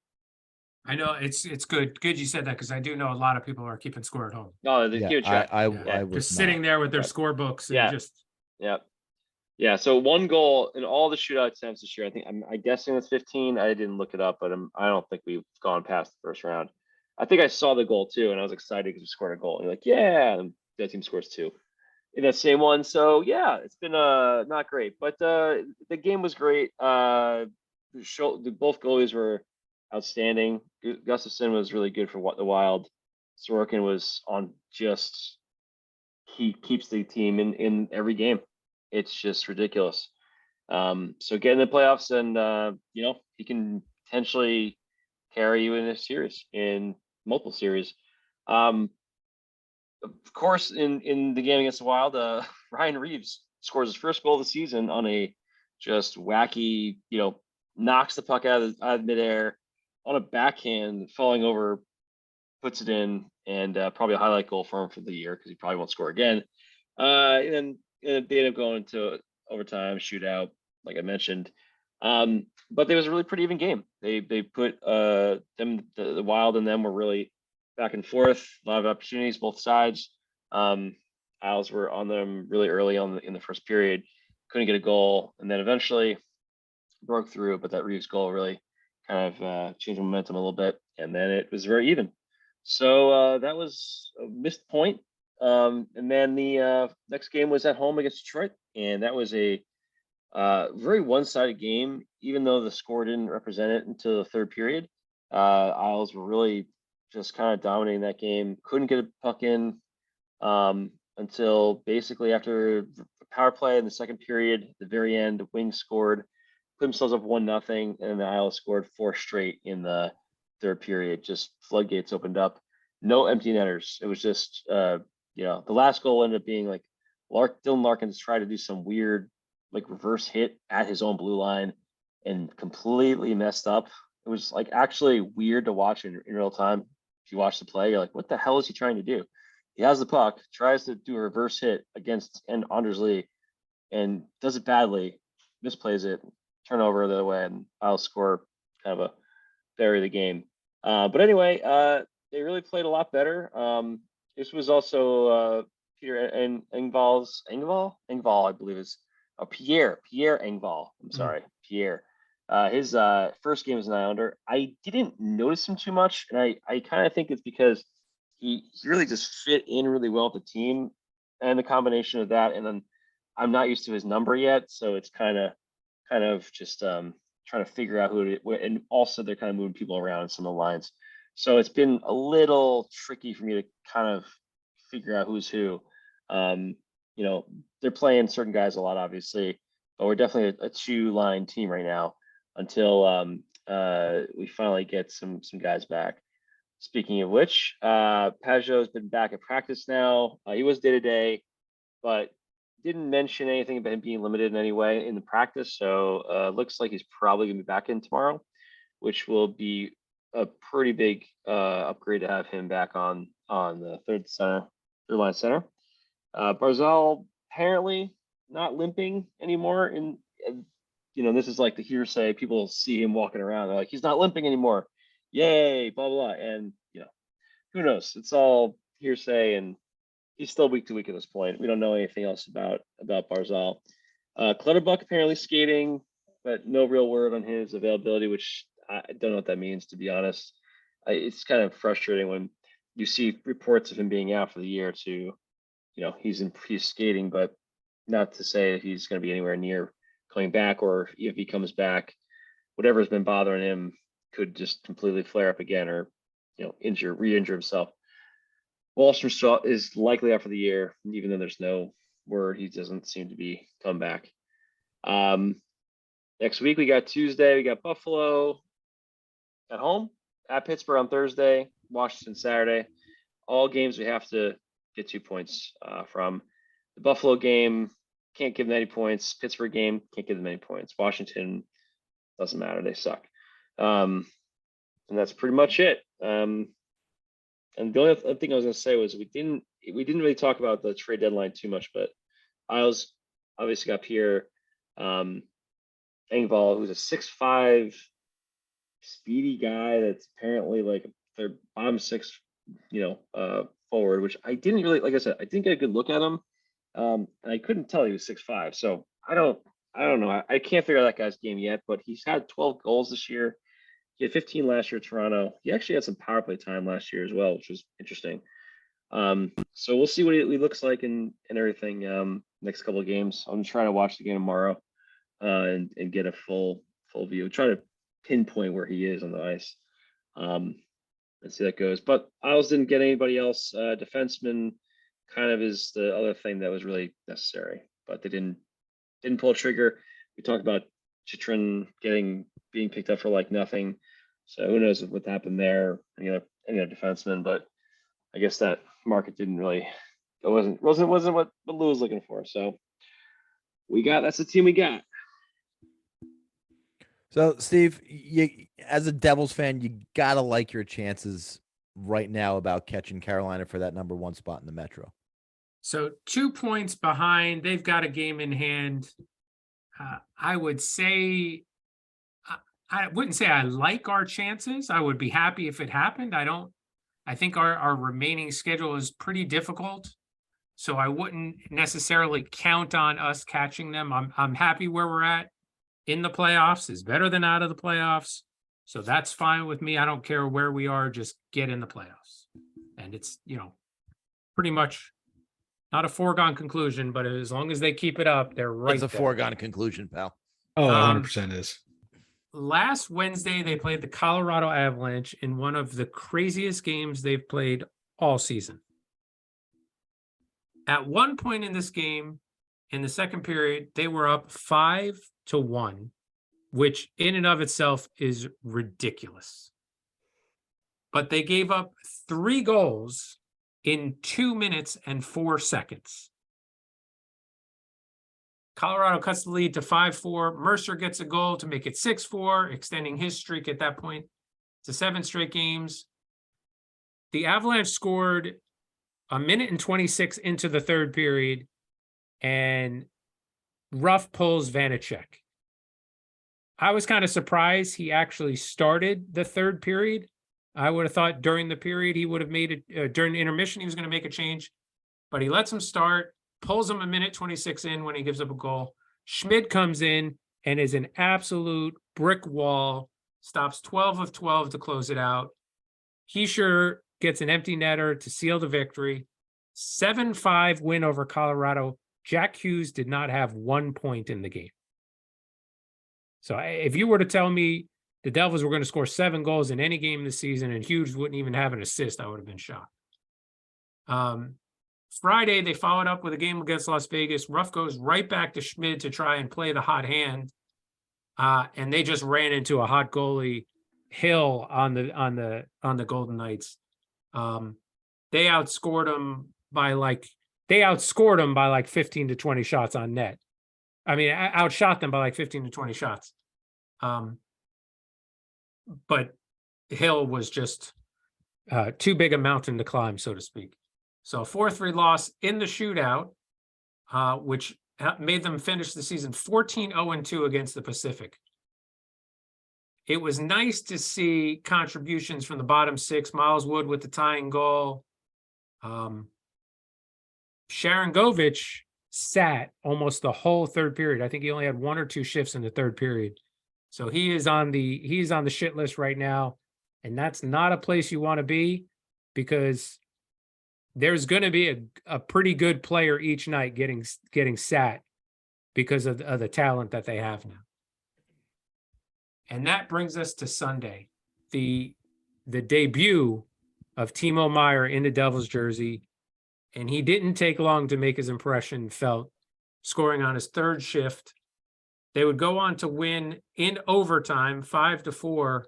I know it's good you said that, because I do know a lot of people are keeping score at home. No, they're keeping track. I was just sitting there with their scorebooks and Yeah. So 1 goal in all the shootout attempts this year. I think I'm guessing it's 15. I didn't look it up, but I don't think we've gone past the first round. I think I saw the goal too, and I was excited because we scored a goal. And you're like, yeah, and that team scores 2 in that same one. So yeah, it's been not great, but the game was great. Both goalies were outstanding. Gustafsson was really good for the Wild. Sorokin was on he keeps the team in every game. It's just ridiculous. So get in the playoffs, and he can potentially carry you in a series, in multiple series. Of course, in the game against the Wild, Ryan Reeves scores his first goal of the season on a just wacky, knocks the puck out of midair on a backhand, falling over puts it in, and probably a highlight goal for him for the year because he probably won't score again. And then they end up going to overtime, shootout, like I mentioned. But it was a really pretty even game. They put them the Wild and them were really back and forth, a lot of opportunities both sides. Isles were on them really early in the first period, couldn't get a goal, and then eventually broke through. But that Reeves goal really kind of changed the momentum a little bit, and then it was very even. So that was a missed point. And then the next game was at home against Detroit, and that was a very one-sided game. Even though the score didn't represent it until the third period, Isles were really just kind of dominating that game. Couldn't get a puck in until basically after the power play in the second period. At the very end, the Wings scored, put themselves up 1-0, and the Isles scored 4 straight in the third period. Just floodgates opened up. No empty netters. It was just the last goal ended up being like Dylan Larkins tried to do some weird like reverse hit at his own blue line and completely messed up. It was like actually weird to watch in real time. If you watch the play, you're like, what the hell is he trying to do? He has the puck, tries to do a reverse hit against Anders Lee, and does it badly, misplays it, turnover the other way, and I'll score kind of a bury the game. But anyway, they really played a lot better. This was also Peter Engvall, I believe is Pierre Engvall. I'm sorry, Pierre. His first game as an Islander, I didn't notice him too much, and I kind of think it's because he really just fit in really well with the team, and the combination of that, and then I'm not used to his number yet, so it's kind of just trying to figure out and also they're kind of moving people around in some of the lines, so it's been a little tricky for me to kind of figure out who's who. They're playing certain guys a lot, obviously, but we're definitely a 2-line team right now until we finally get some guys back. Speaking of which, Pajot's been back at practice now. He was day-to-day, but didn't mention anything about him being limited in any way in the practice. So looks like he's probably going to be back in tomorrow, which will be a pretty big upgrade to have him back on the third line center. Barzal apparently not limping anymore. And this is like the hearsay. People see him walking around. They're like, he's not limping anymore. Yay, blah, blah, blah. And, who knows? It's all hearsay, and he's still week to week at this point. We don't know anything else about Barzal. Clutterbuck apparently skating, but no real word on his availability, which I don't know what that means, to be honest. It's kind of frustrating when you see reports of him being out for the year to, he's skating, but not to say that he's going to be anywhere near coming back, or if he comes back, whatever's been bothering him could just completely flare up again, or re-injure himself. Wallstrom is likely out for the year, even though there's no word. He doesn't seem to be come back. Next week we got Tuesday. We got Buffalo at home, at Pittsburgh on Thursday, Washington Saturday. All games we have to get 2 points from. The Buffalo game, can't give them any points. Pittsburgh game, can't give them any points. Washington, doesn't matter. They suck. And that's pretty much it. And the only other thing I was going to say was we didn't really talk about the trade deadline too much, but Isles obviously got Pierre Engvall, who's a 6'5" speedy guy that's apparently like their bottom 6, forward, which I didn't really, like I said, I didn't get a good look at him. And I couldn't tell he was 6'5". So I don't know. I can't figure out that guy's game yet, but he's had 12 goals this year. He had 15 last year at Toronto. He actually had some power play time last year as well, which was interesting. So we'll see what he looks like and everything next couple of games. I'm trying to watch the game tomorrow and get a full view. Try to pinpoint where he is on the ice. And see how that goes. But Isles didn't get anybody else. Defenseman kind of is the other thing that was really necessary, but they didn't pull a trigger. We talked about Chitrin being picked up for like nothing. So who knows what happened there? Any other defenseman, but I guess that market didn't really. It wasn't what Lou was looking for. So that's the team we got. So Steve, as a Devils fan, you gotta like your chances right now about catching Carolina for that number 1 spot in the Metro. So 2 points behind. They've got a game in hand. I would say, I wouldn't say I like our chances. I would be happy if it happened. I think our remaining schedule is pretty difficult. So I wouldn't necessarily count on us catching them. I'm happy where we're at in the playoffs is better than out of the playoffs. So that's fine with me. I don't care where we are, just get in the playoffs. And it's, pretty much not a foregone conclusion, but as long as they keep it up, they're right. It's a there. foregone conclusion, pal. Oh, 100% is. Last Wednesday, they played the Colorado Avalanche in one of the craziest games they've played all season. At one point in this game, in the second period, they were up 5-1, which in and of itself is ridiculous. But they gave up 3 goals in 2 minutes and 4 seconds. Colorado cuts the lead to 5-4. Mercer gets a goal to make it 6-4, extending his streak at that point to 7 straight games. The Avalanche scored 1:26 into the third period, and Ruff pulls Vanacek. I was kind of surprised he actually started the third period. I would have thought during the period he would have made it, during the intermission he was going to make a change, but he lets him start, pulls him 1:26 in when he gives up a goal. Schmid comes in and is an absolute brick wall, stops 12 of 12 to close it out. He sure gets an empty netter to seal the victory. 7-5 win over Colorado. Jack Hughes did not have 1 point in the game. So if you were to tell me the Devils were going to score 7 goals in any game this season and Hughes wouldn't even have an assist, I would have been shocked. Friday, they followed up with a game against Las Vegas. Ruff goes right back to Schmid to try and play the hot hand. And they just ran into a hot goalie, Hill, on the Golden Knights. They outscored them by like 15 to 20 shots on net. I mean, I outshot them by like 15 to 20 shots. But Hill was just too big a mountain to climb, so to speak. So 4-3 loss in the shootout, which made them finish the season 14-0-2 against the Pacific. It was nice to see contributions from the bottom 6. Miles Wood with the tying goal. Sharangovich sat almost the whole third period. I think he only had 1 or 2 shifts in the third period. So he's on the shit list right now. And that's not a place you want to be, because there's going to be a pretty good player each night getting sat because of the talent that they have now. And that brings us to Sunday, the debut of Timo Meier in the Devils jersey. And he didn't take long to make his impression felt, scoring on his third shift. They would go on to win in overtime, 5-4.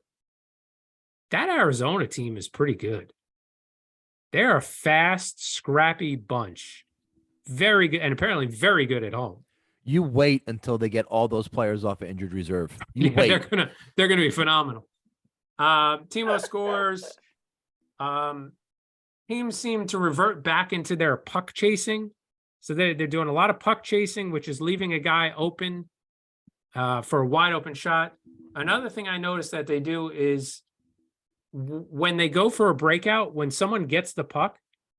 That Arizona team is pretty good. They're a fast, scrappy bunch. Very good, and apparently very good at home. You wait until they get all those players off of injured reserve. You wait. They're gonna be phenomenal. Timo scores. Teams seem to revert back into their puck chasing. So they're doing a lot of puck chasing, which is leaving a guy open for a wide open shot. Another thing I noticed that they do is when they go for a breakout, when someone gets the puck,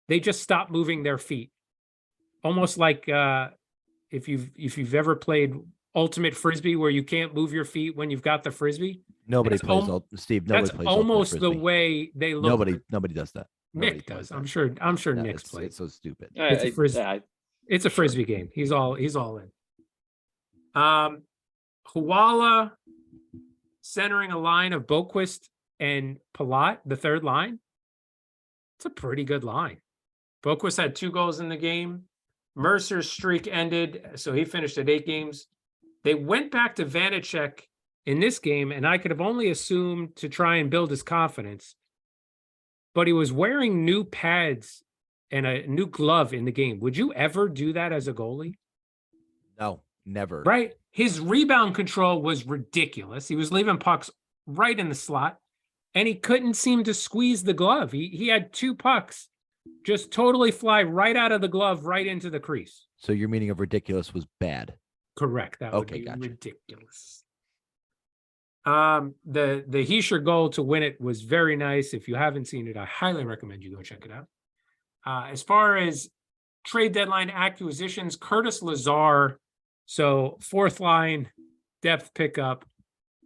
they just stop moving their feet. Almost like if you've ever played ultimate frisbee where you can't move your feet when you've got the frisbee. Nobody plays Steve. Nobody That's plays almost the way they look. Nobody does that. Nick does. I'm sure No, Nick's played. It's so stupid. It's a frisbee. It's a frisbee game. He's all in. Huala centering a line of Boquist and Palat, the third line. It's a pretty good line. Boquist had 2 goals in the game. Mercer's streak ended, so he finished at 8 games. They went back to Vanacek in this game, and I could have only assumed to try and build his confidence. But he was wearing new pads and a new glove in the game. Would you ever do that as a goalie? No, never. Right? His rebound control was ridiculous. He was leaving pucks right in the slot. and he couldn't seem to squeeze the glove. He had 2 pucks just totally fly right out of the glove, right into the crease. So your meaning of ridiculous was bad. Correct. That would Okay, be gotcha. ridiculous. The Heischer goal to win it was very nice. If you haven't seen it, I highly recommend you go check it out. As far as trade deadline acquisitions, Curtis Lazar, so 4th line depth pickup.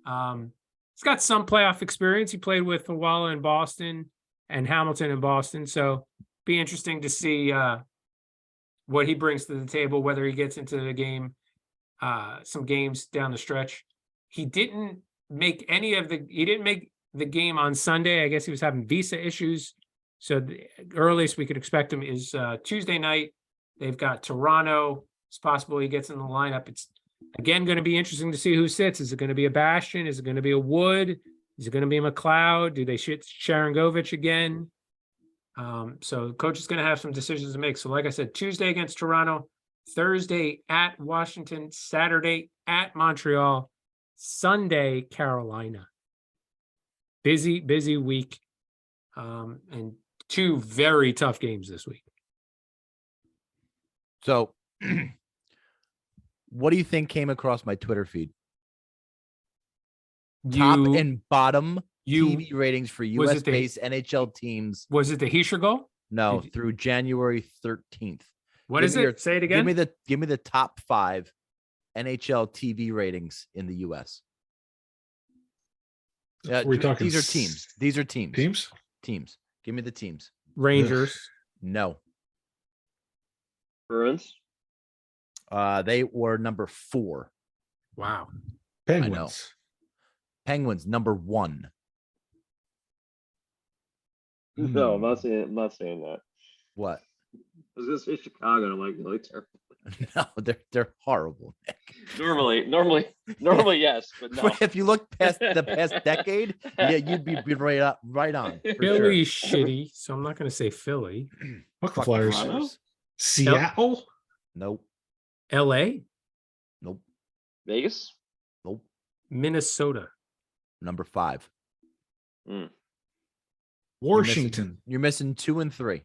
He's got some playoff experience. He played with WOULDN in Boston and Hamilton in Boston. So be interesting to see what he brings to the table, whether he gets into the game, some games down the stretch. He didn't make the game on Sunday. I guess he was having visa issues. So the earliest we could expect him is Tuesday night. They've got Toronto. It's possible he gets in the lineup. It's again going to be interesting to see who sits. Is it going to be a Bastion? Is it going to be a Wood? Is it going to be a McLeod? Do they shit Sharangovich again? So the coach is going to have some decisions to make. So like I said, Tuesday against Toronto, Thursday at Washington, Saturday at Montreal, Sunday, Carolina. Busy week. And 2 very tough games this week. So what do you think came across my Twitter feed? Top and bottom TV ratings for US-based NHL teams. Was it the Heischer goal? No, through January 13th. What is it? Say it again. Give me the top 5 NHL TV ratings in the US. We're talking. These are teams. These are teams. Teams. Give me the teams. Rangers. No. Bruins. They were number 4. Wow. Penguins. Penguins number 1. No, I'm not saying that. What? I was gonna say Chicago, and I'm like, really terrible. No, they're horrible, Nick. Normally, yes, but no. If you look past the past decade, yeah, you'd be right on. For Philly's sure. shitty, so I'm not going to say Philly. Fuck the Fuck Flyers. Flyers. Seattle. Nope. LA, Nope. Vegas. Nope. Minnesota. Number 5. Washington. You're missing 2 and 3.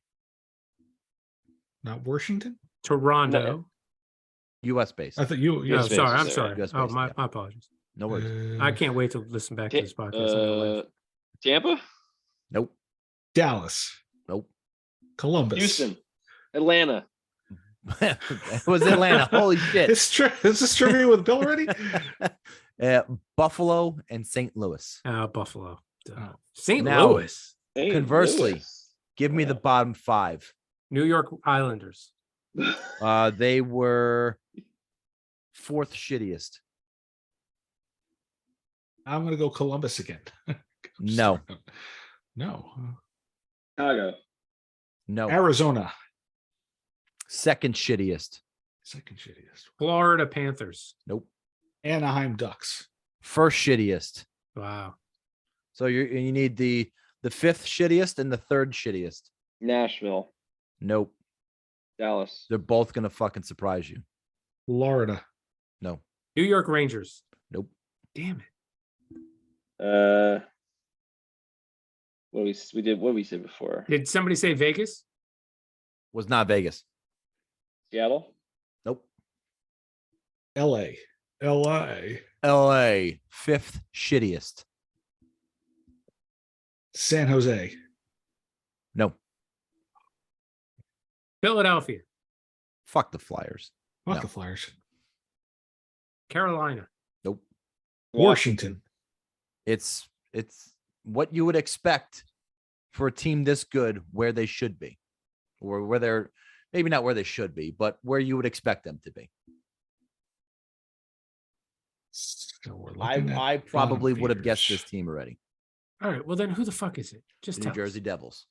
Not Washington. Toronto. US based. I thought you. Oh, Yes. sorry. I'm based, sorry. US Oh, based, my yeah. apologies. No worries. I can't wait to listen back to this podcast. Tampa. Nope. Dallas. Nope. Columbus. Houston. Atlanta. It was Atlanta. Holy shit. Is this trivia with Bill already? Buffalo and St. Louis. Buffalo. Oh. St. Now- Louis. Hey, Conversely, Lewis. give me the bottom 5. New York Islanders. They were 4th shittiest. I'm gonna go Columbus again. No. No. Chicago. No. Arizona. 2nd shittiest. 2nd shittiest. Florida Panthers. Nope. Anaheim Ducks. 1st shittiest. Wow. So you need the 5th shittiest and the 3rd shittiest. Nashville. Nope. Dallas. They're both gonna fucking surprise you. Florida. No. New York Rangers. Nope. Damn it. What we said before? Did somebody say Vegas? Was not Vegas. Seattle. Nope. LA. LA. LA. 5th shittiest. San Jose. No. Philadelphia. Fuck the Flyers. Fuck No. the Flyers. Carolina. Nope. Washington. It's what you would expect for a team this good where they should be, or where they're maybe not where they should be, but where you would expect them to be. So we're looking at I probably bottom would have guessed feeders. this team already. All right. Well, then who the fuck is it? Just New tell us. Jersey Devils.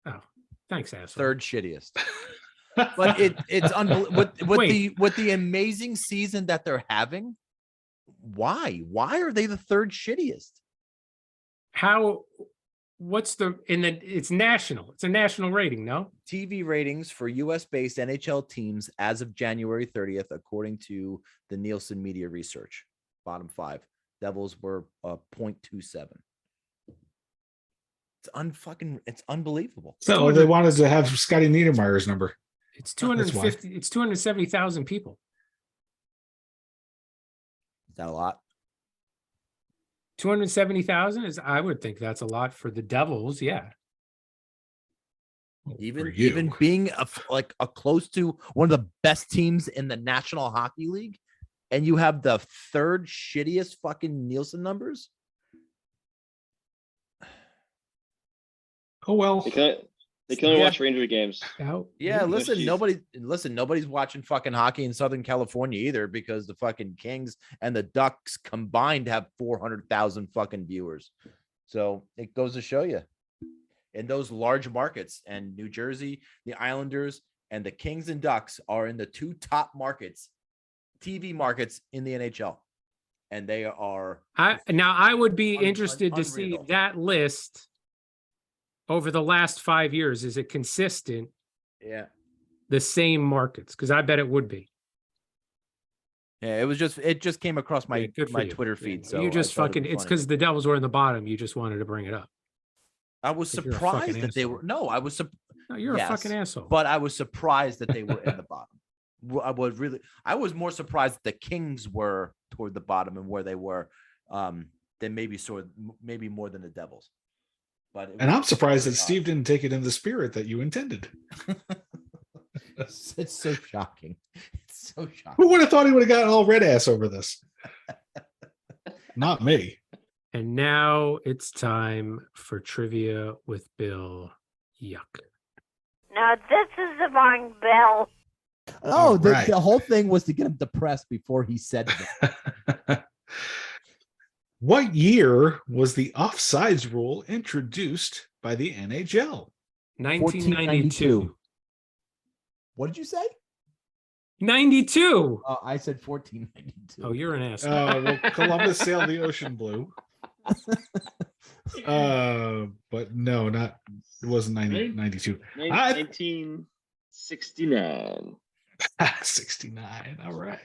Oh, thanks, asshole. 3rd shittiest. But it's unbelievable with the amazing season that they're having. Why are they the 3rd shittiest? It's national. It's a national rating, no? TV ratings for US based NHL teams as of January 30th, according to the Nielsen Media Research. Bottom 5. Devils were 0.27. It's unbelievable. So they wanted to have Scotty Niedermayer's number. It's That's why. 250. It's 270,000 people. Is that a lot? 270,000 is, I would think that's a lot for the Devils. Yeah. Even being a close to one of the best teams in the National Hockey League, and you have the third shittiest fucking Nielsen numbers. Oh well. They can only watch Ranger games. Yeah, Jeez. nobody's watching fucking hockey in Southern California either, because the fucking Kings and the Ducks combined have 400,000 fucking viewers. So it goes to show you, in those large markets, and New Jersey, the Islanders and the Kings and Ducks are in the two top markets, TV markets in the NHL. And they are. I would be interested to see unreal. that list over the last 5 years. Is it consistent? Yeah. The same markets? Because I bet it would be. Yeah, it just came across my Good for my you. Twitter Yeah. feed. So you just I thought it'd fucking, be it's funny. because the Devils were in the bottom. You just wanted to bring it up. I was Like you're a fucking surprised that they asshole. were. No, I was. No, you're Yes, a fucking asshole. But I was surprised that they were in the bottom. I was more surprised that the Kings were toward the bottom and where they were, than maybe more than the Devils. But And I'm surprised that Steve didn't take it in the spirit that you intended. It's so shocking. It's so shocking. Who would have thought he would have gotten all red ass over this? Not me. And now it's time for trivia with Bill. Yuck. Now this is the wrong Bill. Oh, Right. the whole thing was to get him depressed before he said that. What year was the offsides rule introduced by the NHL? 1992. What did you say? 92. I said 1492. Oh, you're an asshole. Well, Columbus sailed the ocean blue. But no, it wasn't 92. 1969. 69. All right.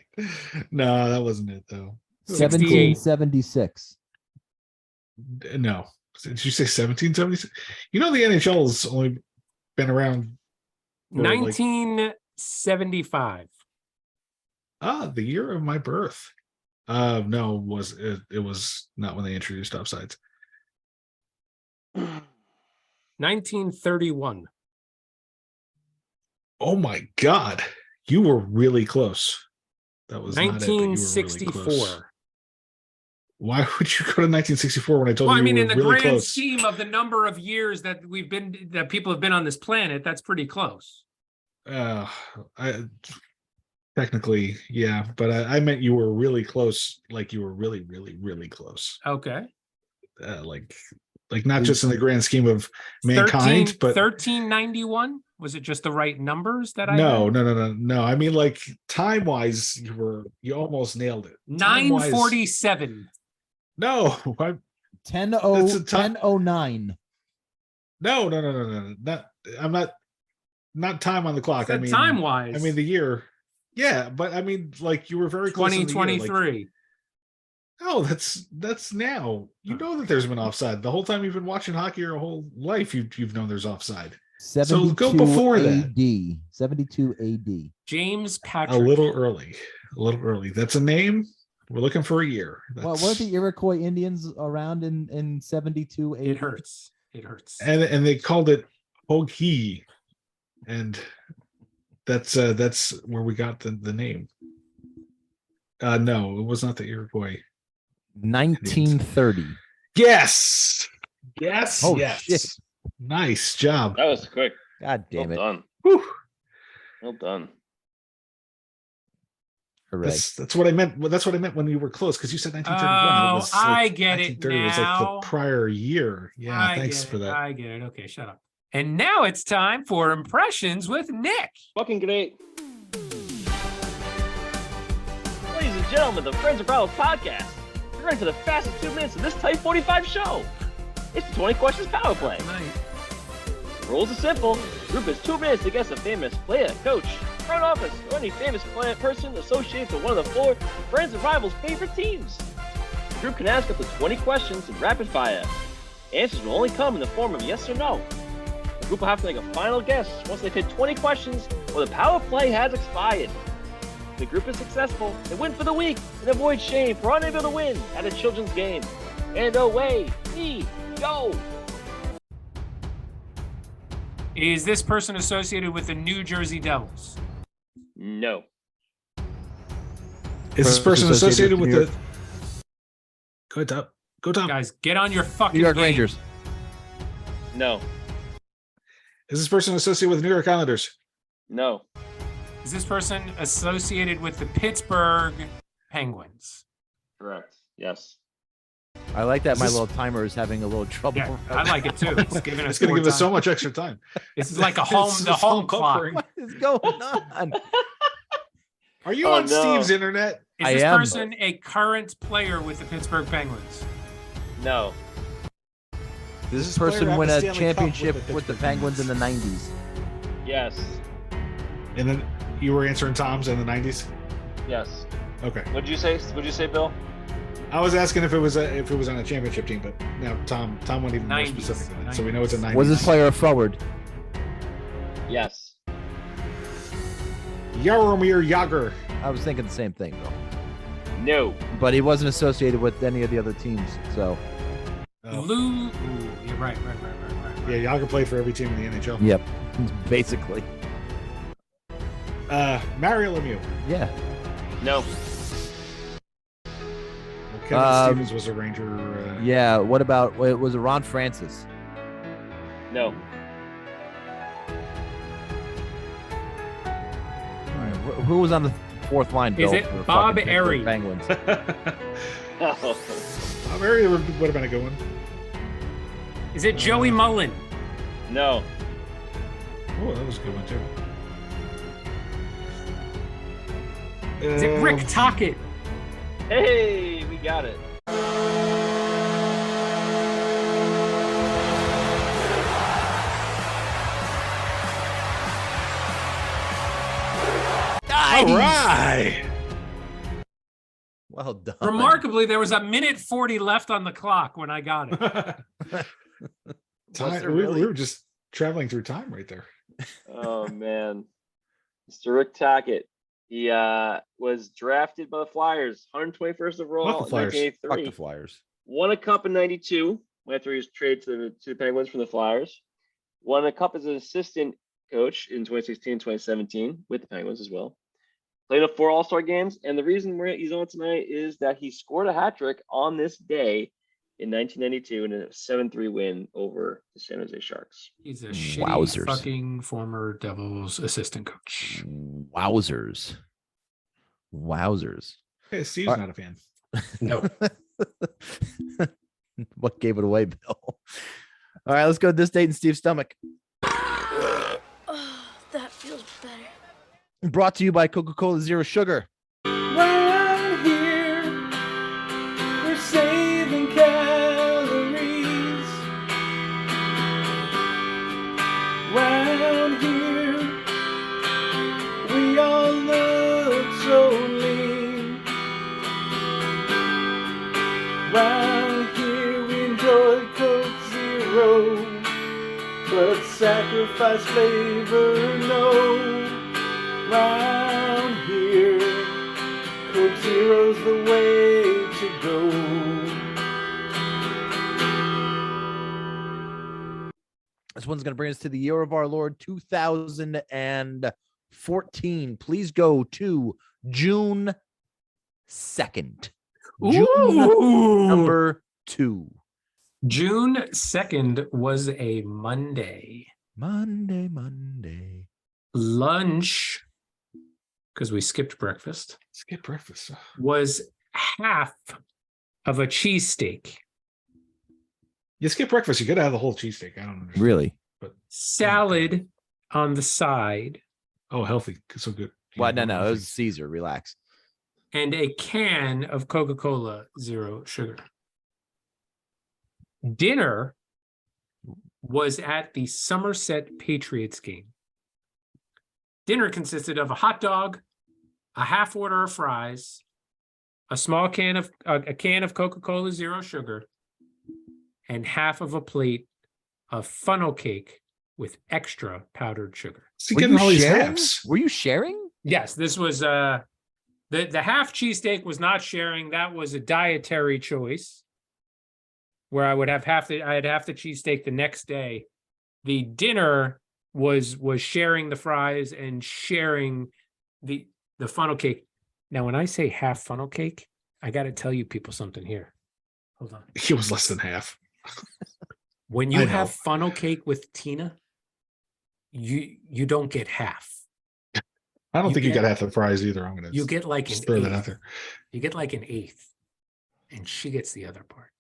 No, that wasn't it though. 1776. No. Did you say 1776? You know, the NHL has only been around for, 1975. the year of my birth. No, it was not when they introduced offsides. 1931. Oh my God. You were really close. That was not it, but you were really 1964. close. Why would you go to 1964 when I told Well, you I mean, you in were the really grand close? scheme of the number of years that people have been on this planet, that's pretty close. Technically, yeah, but I meant you were really close, like you were really, really, really close. Okay. Like not just in the grand scheme of mankind, but 1391. Was it just the right numbers that I no. had? I mean, like time wise, you almost nailed it. Time-wise- 947. No, 1009. no. Not I'm not time on the clock. I mean, time wise. I mean the year. Yeah, but I mean, like you were very close. in the year, like- 2023. No, that's now. You know that there's been offside the whole time you've been watching hockey your whole life. You've known there's offside. 72 go before that. AD. 72 AD. James A Patrick. little early. That's a name. We're looking for a year. Well, were the Iroquois Indians around in 72 AD? It hurts. It hurts. And they called it Hoagie, and that's where we got the name. No, it was not the Iroquois. 1930. Yes. Oh, yes. shit. Nice job. That was quick. God damn it. Well done. Whew. Well done. Hooray. That's what I meant. Well, that's what I meant when you were close, because you said 1931. Oh, It was I get it 1930 was like now. the prior year. Yeah, I thanks get for it, that. I get it. Okay, shut up. And now it's time for impressions with Nick. Fucking great. Ladies and gentlemen, the Friends of Bravo podcast. You're ready for the fastest 2 minutes of this Type 45 show. It's the 20 questions power play. Rules are simple. The group has 2 minutes to guess a famous player, coach, front office, or any famous person associated with one of the 4 Friends and Rivals favorite teams. The group can ask up to 20 questions in rapid fire. Answers will only come in the form of yes or no. The group will have to make a final guess once they hit 20 questions or the power play has expired. If the group is successful, they win for the week and avoid shame for unable to win at a children's game. And away we go. Is this person associated with the New Jersey Devils? No. Is this person associated with New the? York- Go ahead, Tom. Go Tom. Guys, get on your fucking New York game. Rangers. No. Is this person associated with the New York Islanders? No. Is this person associated with the Pittsburgh Penguins? Correct. Yes. I like that Is my this- little timer is having a little trouble. Yeah, I like it too. It's giving us It's going to more give us so time. much extra time. This is like a home, It's the just home clock. buffering. What is going on? Are you Oh, on no. Steve's internet? Is I this am. person a current player with the Pittsburgh Penguins? No. Does this this player person have win the a Stanley Cup championship with the with the Pittsburgh Penguins in the Penguins? 90s? Yes. And then you were answering Tom's in the 90s. Yes. Okay. What'd you say? What'd you say, Bill? I was asking if it was on a championship team, but now Tom went even more 90s. specific than that, so we know it's a 90s. Was this player a forward? Yes. Jaromir Jagr? I was thinking the same thing, though. No. But he wasn't associated with any of the other teams, so. Oh. Lou. Ooh, you're right. Yeah, Jagr played for every team in the NHL. Yep, basically. Mario Lemieux. Yeah. No. Well, Kevin Stevens was a Ranger. Yeah. What about, was it Ron Francis? No. All right, who was on the fourth line? Is Bill, it for the Bob fucking Airy? Penguins. No. Mary would have been a good one. Is it Joey Mullen? No. Oh, that was a good one too. Is it Rick Tocchet? Hey, we got it. All right. Well done. Remarkably, there was a minute 40 left on the clock when I got it. Time, there we really? were just traveling through time right there. Oh man. Mr. Rick Tocchet. He was drafted by the Flyers, 121st overall Fuck the in Flyers. 1983. Fuck the Flyers. Won a cup in 92 after he was traded to the Penguins from the Flyers. Won a cup as an assistant coach in 2016, 2017 with the Penguins as well. Played in 4 All-Star games, and the reason he's on tonight is that he scored a hat trick on this day in 1992 in a 7-3 win over the San Jose Sharks. He's a shitty Wowzers. fucking former Devils assistant coach. Wowzers. Hey, Steve's All not a fan. No. What gave it away, Bill? All right, let's go to this date in Steve's stomach. Oh, that feels better. Brought to you by Coca-Cola Zero Sugar. Round here, we're saving calories. Round here, we all look so lean. Round here, we enjoy Coke Zero, but sacrifice flavor, no. Round here, Coke Zero's the way to go. This one's going to bring us to the year of our Lord 2014. Please go to June 2nd. June Ooh. number 2. June 2nd was a Monday. Monday. Lunch, because we skipped breakfast, Skip breakfast. was half of a cheesesteak. You skip breakfast, you gotta have the whole cheesesteak. I don't understand. Really? Salad on the side, Oh, healthy. So good. Well, no, it was Caesar. Relax. and a can of Coca-Cola Zero Sugar. Dinner was at the Somerset Patriots game. Dinner consisted of a hot dog, a half order of fries, a small can of Coca-Cola Zero Sugar, and half of a plate of funnel cake with extra powdered sugar. Is he getting all these sharing? halves? Were you sharing? Yes, this was the half cheesesteak was not sharing. That was a dietary choice where I would have I'd half the cheesesteak the next day. The dinner was sharing the fries and sharing the funnel cake. Now, when I say half funnel cake, I got to tell you people something here. Hold on. He was less than half. When I you know. have funnel cake with Tina, you don't get half. I don't You think you get- got half the fries either. I'm gonna You get like just an throw that out eighth. there. You get like an eighth, and she gets the other part.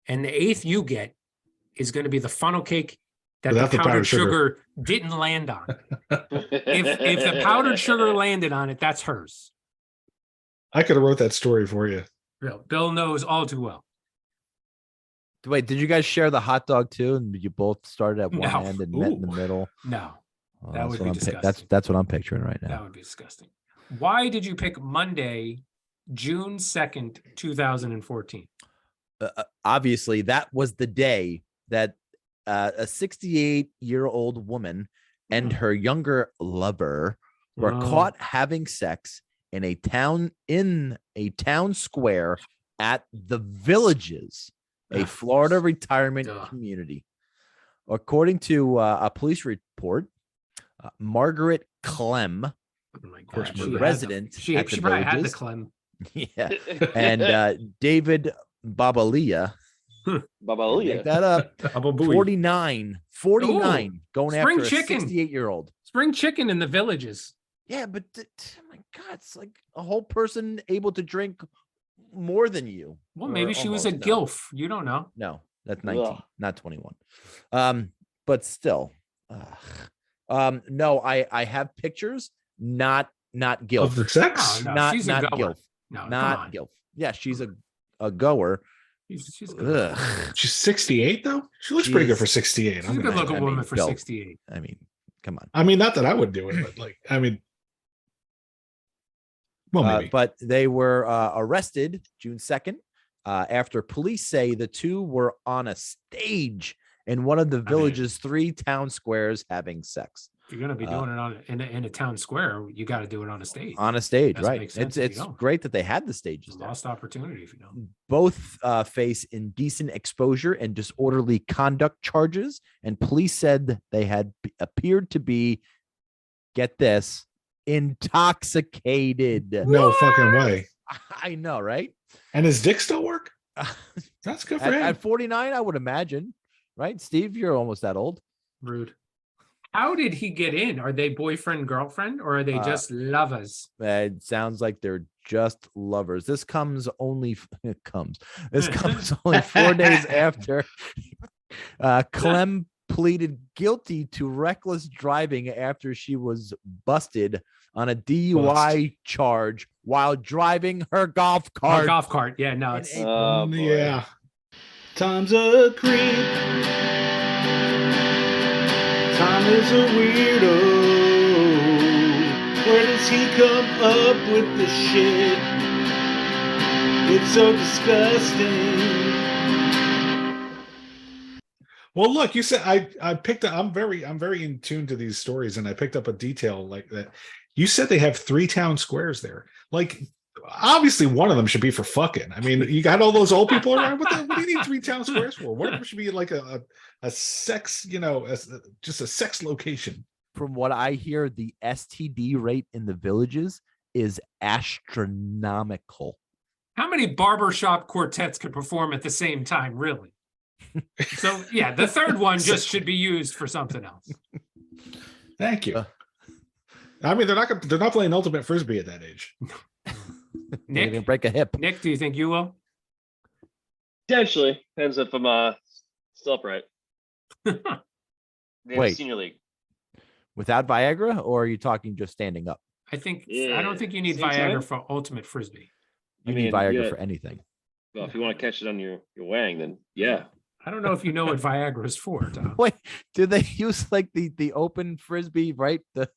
And the eighth you get is going to be the funnel cake that Without the the powdered sugar didn't land on. If the powdered sugar landed on it, that's hers. I could have wrote that story for you. Bill knows all too well. Wait, did you guys share the hot dog too? And you both started at one No. end and met in the Ooh. middle? No, Oh, That that's would what be I'm disgusting. That's what I'm picturing right that now. would be disgusting. Why did you pick Monday, June 2nd, 2014? Obviously, that was the day that a 68-year-old woman and her younger lover were Oh. caught having sex in a town square at the Villages, a Ugh. Florida retirement Duh. community. According to a police report, Margaret Clem, Oh my course, God, we're she had resident she at the probably had the Villages. Clem. yeah, and David Babalia, Babalia. make that up, Baba Booey. 49, going spring after a chicken. 68-year-old. Spring chicken in the Villages. Yeah, but oh my God, it's like a whole person able to drink more than you. Well, or maybe she was a almost, no. gilf. You don't know. No, that's 19, Ugh. not 21. But still, no, I have pictures, not gilf, Of the sex? Oh, no, not she's a goer. gilf, No, come not on. gilf. Yeah, she's a goer. She's good. Ugh. She's 68 though. She looks She pretty good is- for 68. She's I'm a gonna good looking add. I mean, woman for Bill. 68. I mean, come on. I mean, not that I would do it, but like, I mean, well, maybe. But they were arrested June 2nd after police say the two were on a stage in one of the Village's 3 town squares having sex. If you're gonna be doing it in a town square, you got to do it on a stage. On a stage, Doesn't right? make sense It's if you it's don't. great that they had the It's stages a there. lost opportunity if you don't. Both face indecent exposure and disorderly conduct charges, and police said they had appeared to be, get this, intoxicated. No fucking way. I know, right? And his dick still work? That's good for At, him. at 49, I would imagine, right? Steve, you're almost that old. Rude. How did he get in? Are they boyfriend, girlfriend, or are they just lovers? It sounds like they're just lovers. This comes only This comes only 4 days after Clem pleaded guilty to reckless driving after she was busted on a DUI charge while driving her golf Oh, cart. golf cart. Yeah, no, in it's April. Oh, boy. Yeah. Time's a creep. Time is a weirdo. Where does he come up with the shit? It's so disgusting. Well, look, you said I picked up. I'm very in tune to these stories, and I picked up a detail like that. You said they have 3 town squares there. Like, obviously, one of them should be for fucking. I mean, you got all those old people around. What do you need 3 town squares for? One of them should be like a sex, just a sex location. From what I hear, the STD rate in the Villages is astronomical. how many barbershop quartets could perform at the same time, really? So yeah, the third one just should be used for something else. Thank you. I mean, they're not playing ultimate frisbee at that age. You're Nick, gonna break a hip. Nick, do you think you will? Potentially. Depends if I'm still upright. They have a Wait. senior league. Without Viagra, or are you talking just standing up? I think I Yeah, don't think you need same Viagra time? for ultimate frisbee. You I need mean, Viagra yeah. for anything. Well, if you want to catch it on your wang, then yeah. I don't know if you know what Viagra is for, Tom. Wait, do they use like the open frisbee, right? The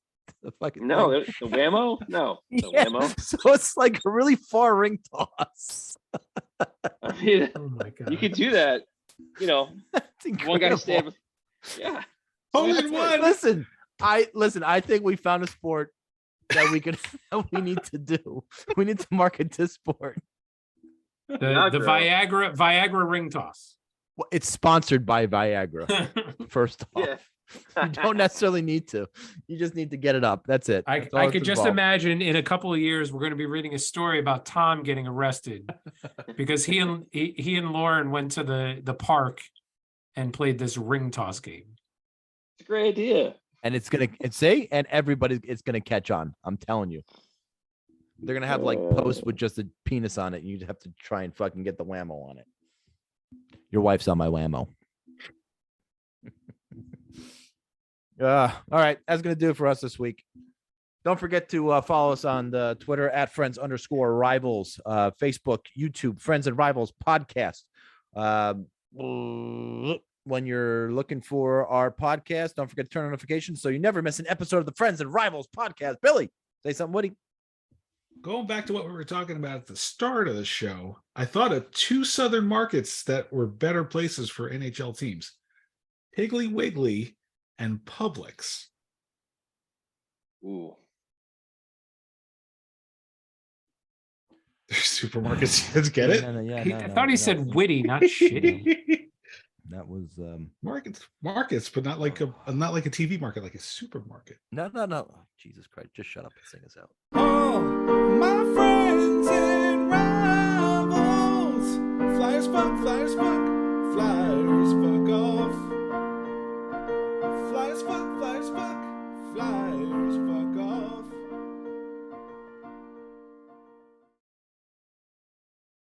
fucking No, thing? the whammo? No. The Yeah, whammo. so it's like a really far ring toss. I mean, Oh my god. you could do that. you know, That's one guy incredible. stand with, yeah. Hole That's in it. one. Listen. I think we found a sport that we could that we need to do. We need to market this sport. The Viagra. Viagra ring toss. Well, it's sponsored by Viagra. First off, Yeah. you don't necessarily need to. You just need to get it up. That's it. I That's all could that's just involved. imagine in a couple of years we're going to be reading a story about Tom getting arrested because he and Lauren went to the park and played this ring toss game. It's a great idea. And it's gonna catch on. I'm telling you. They're gonna have like posts with just a penis on it, and you have to try and fucking get the whammo on it. Your wife's on my whammo. All right, that's gonna do it for us this week. Don't forget to follow us on the Twitter at friends_rivals, Facebook, YouTube, Friends and Rivals podcast. When you're looking for our podcast, don't forget to turn on notifications so you never miss an episode of the Friends and Rivals podcast. Billy, say something, Woody. Going back to what we were talking about at the start of the show, I thought of 2 southern markets that were better places for NHL teams: Piggly Wiggly and Publix. Ooh. They're supermarkets. Let's get it. I thought he said witty, not shitty. That was Markets, but not like a TV market, like a supermarket. no. Jesus Christ, just shut up and sing us out. Oh,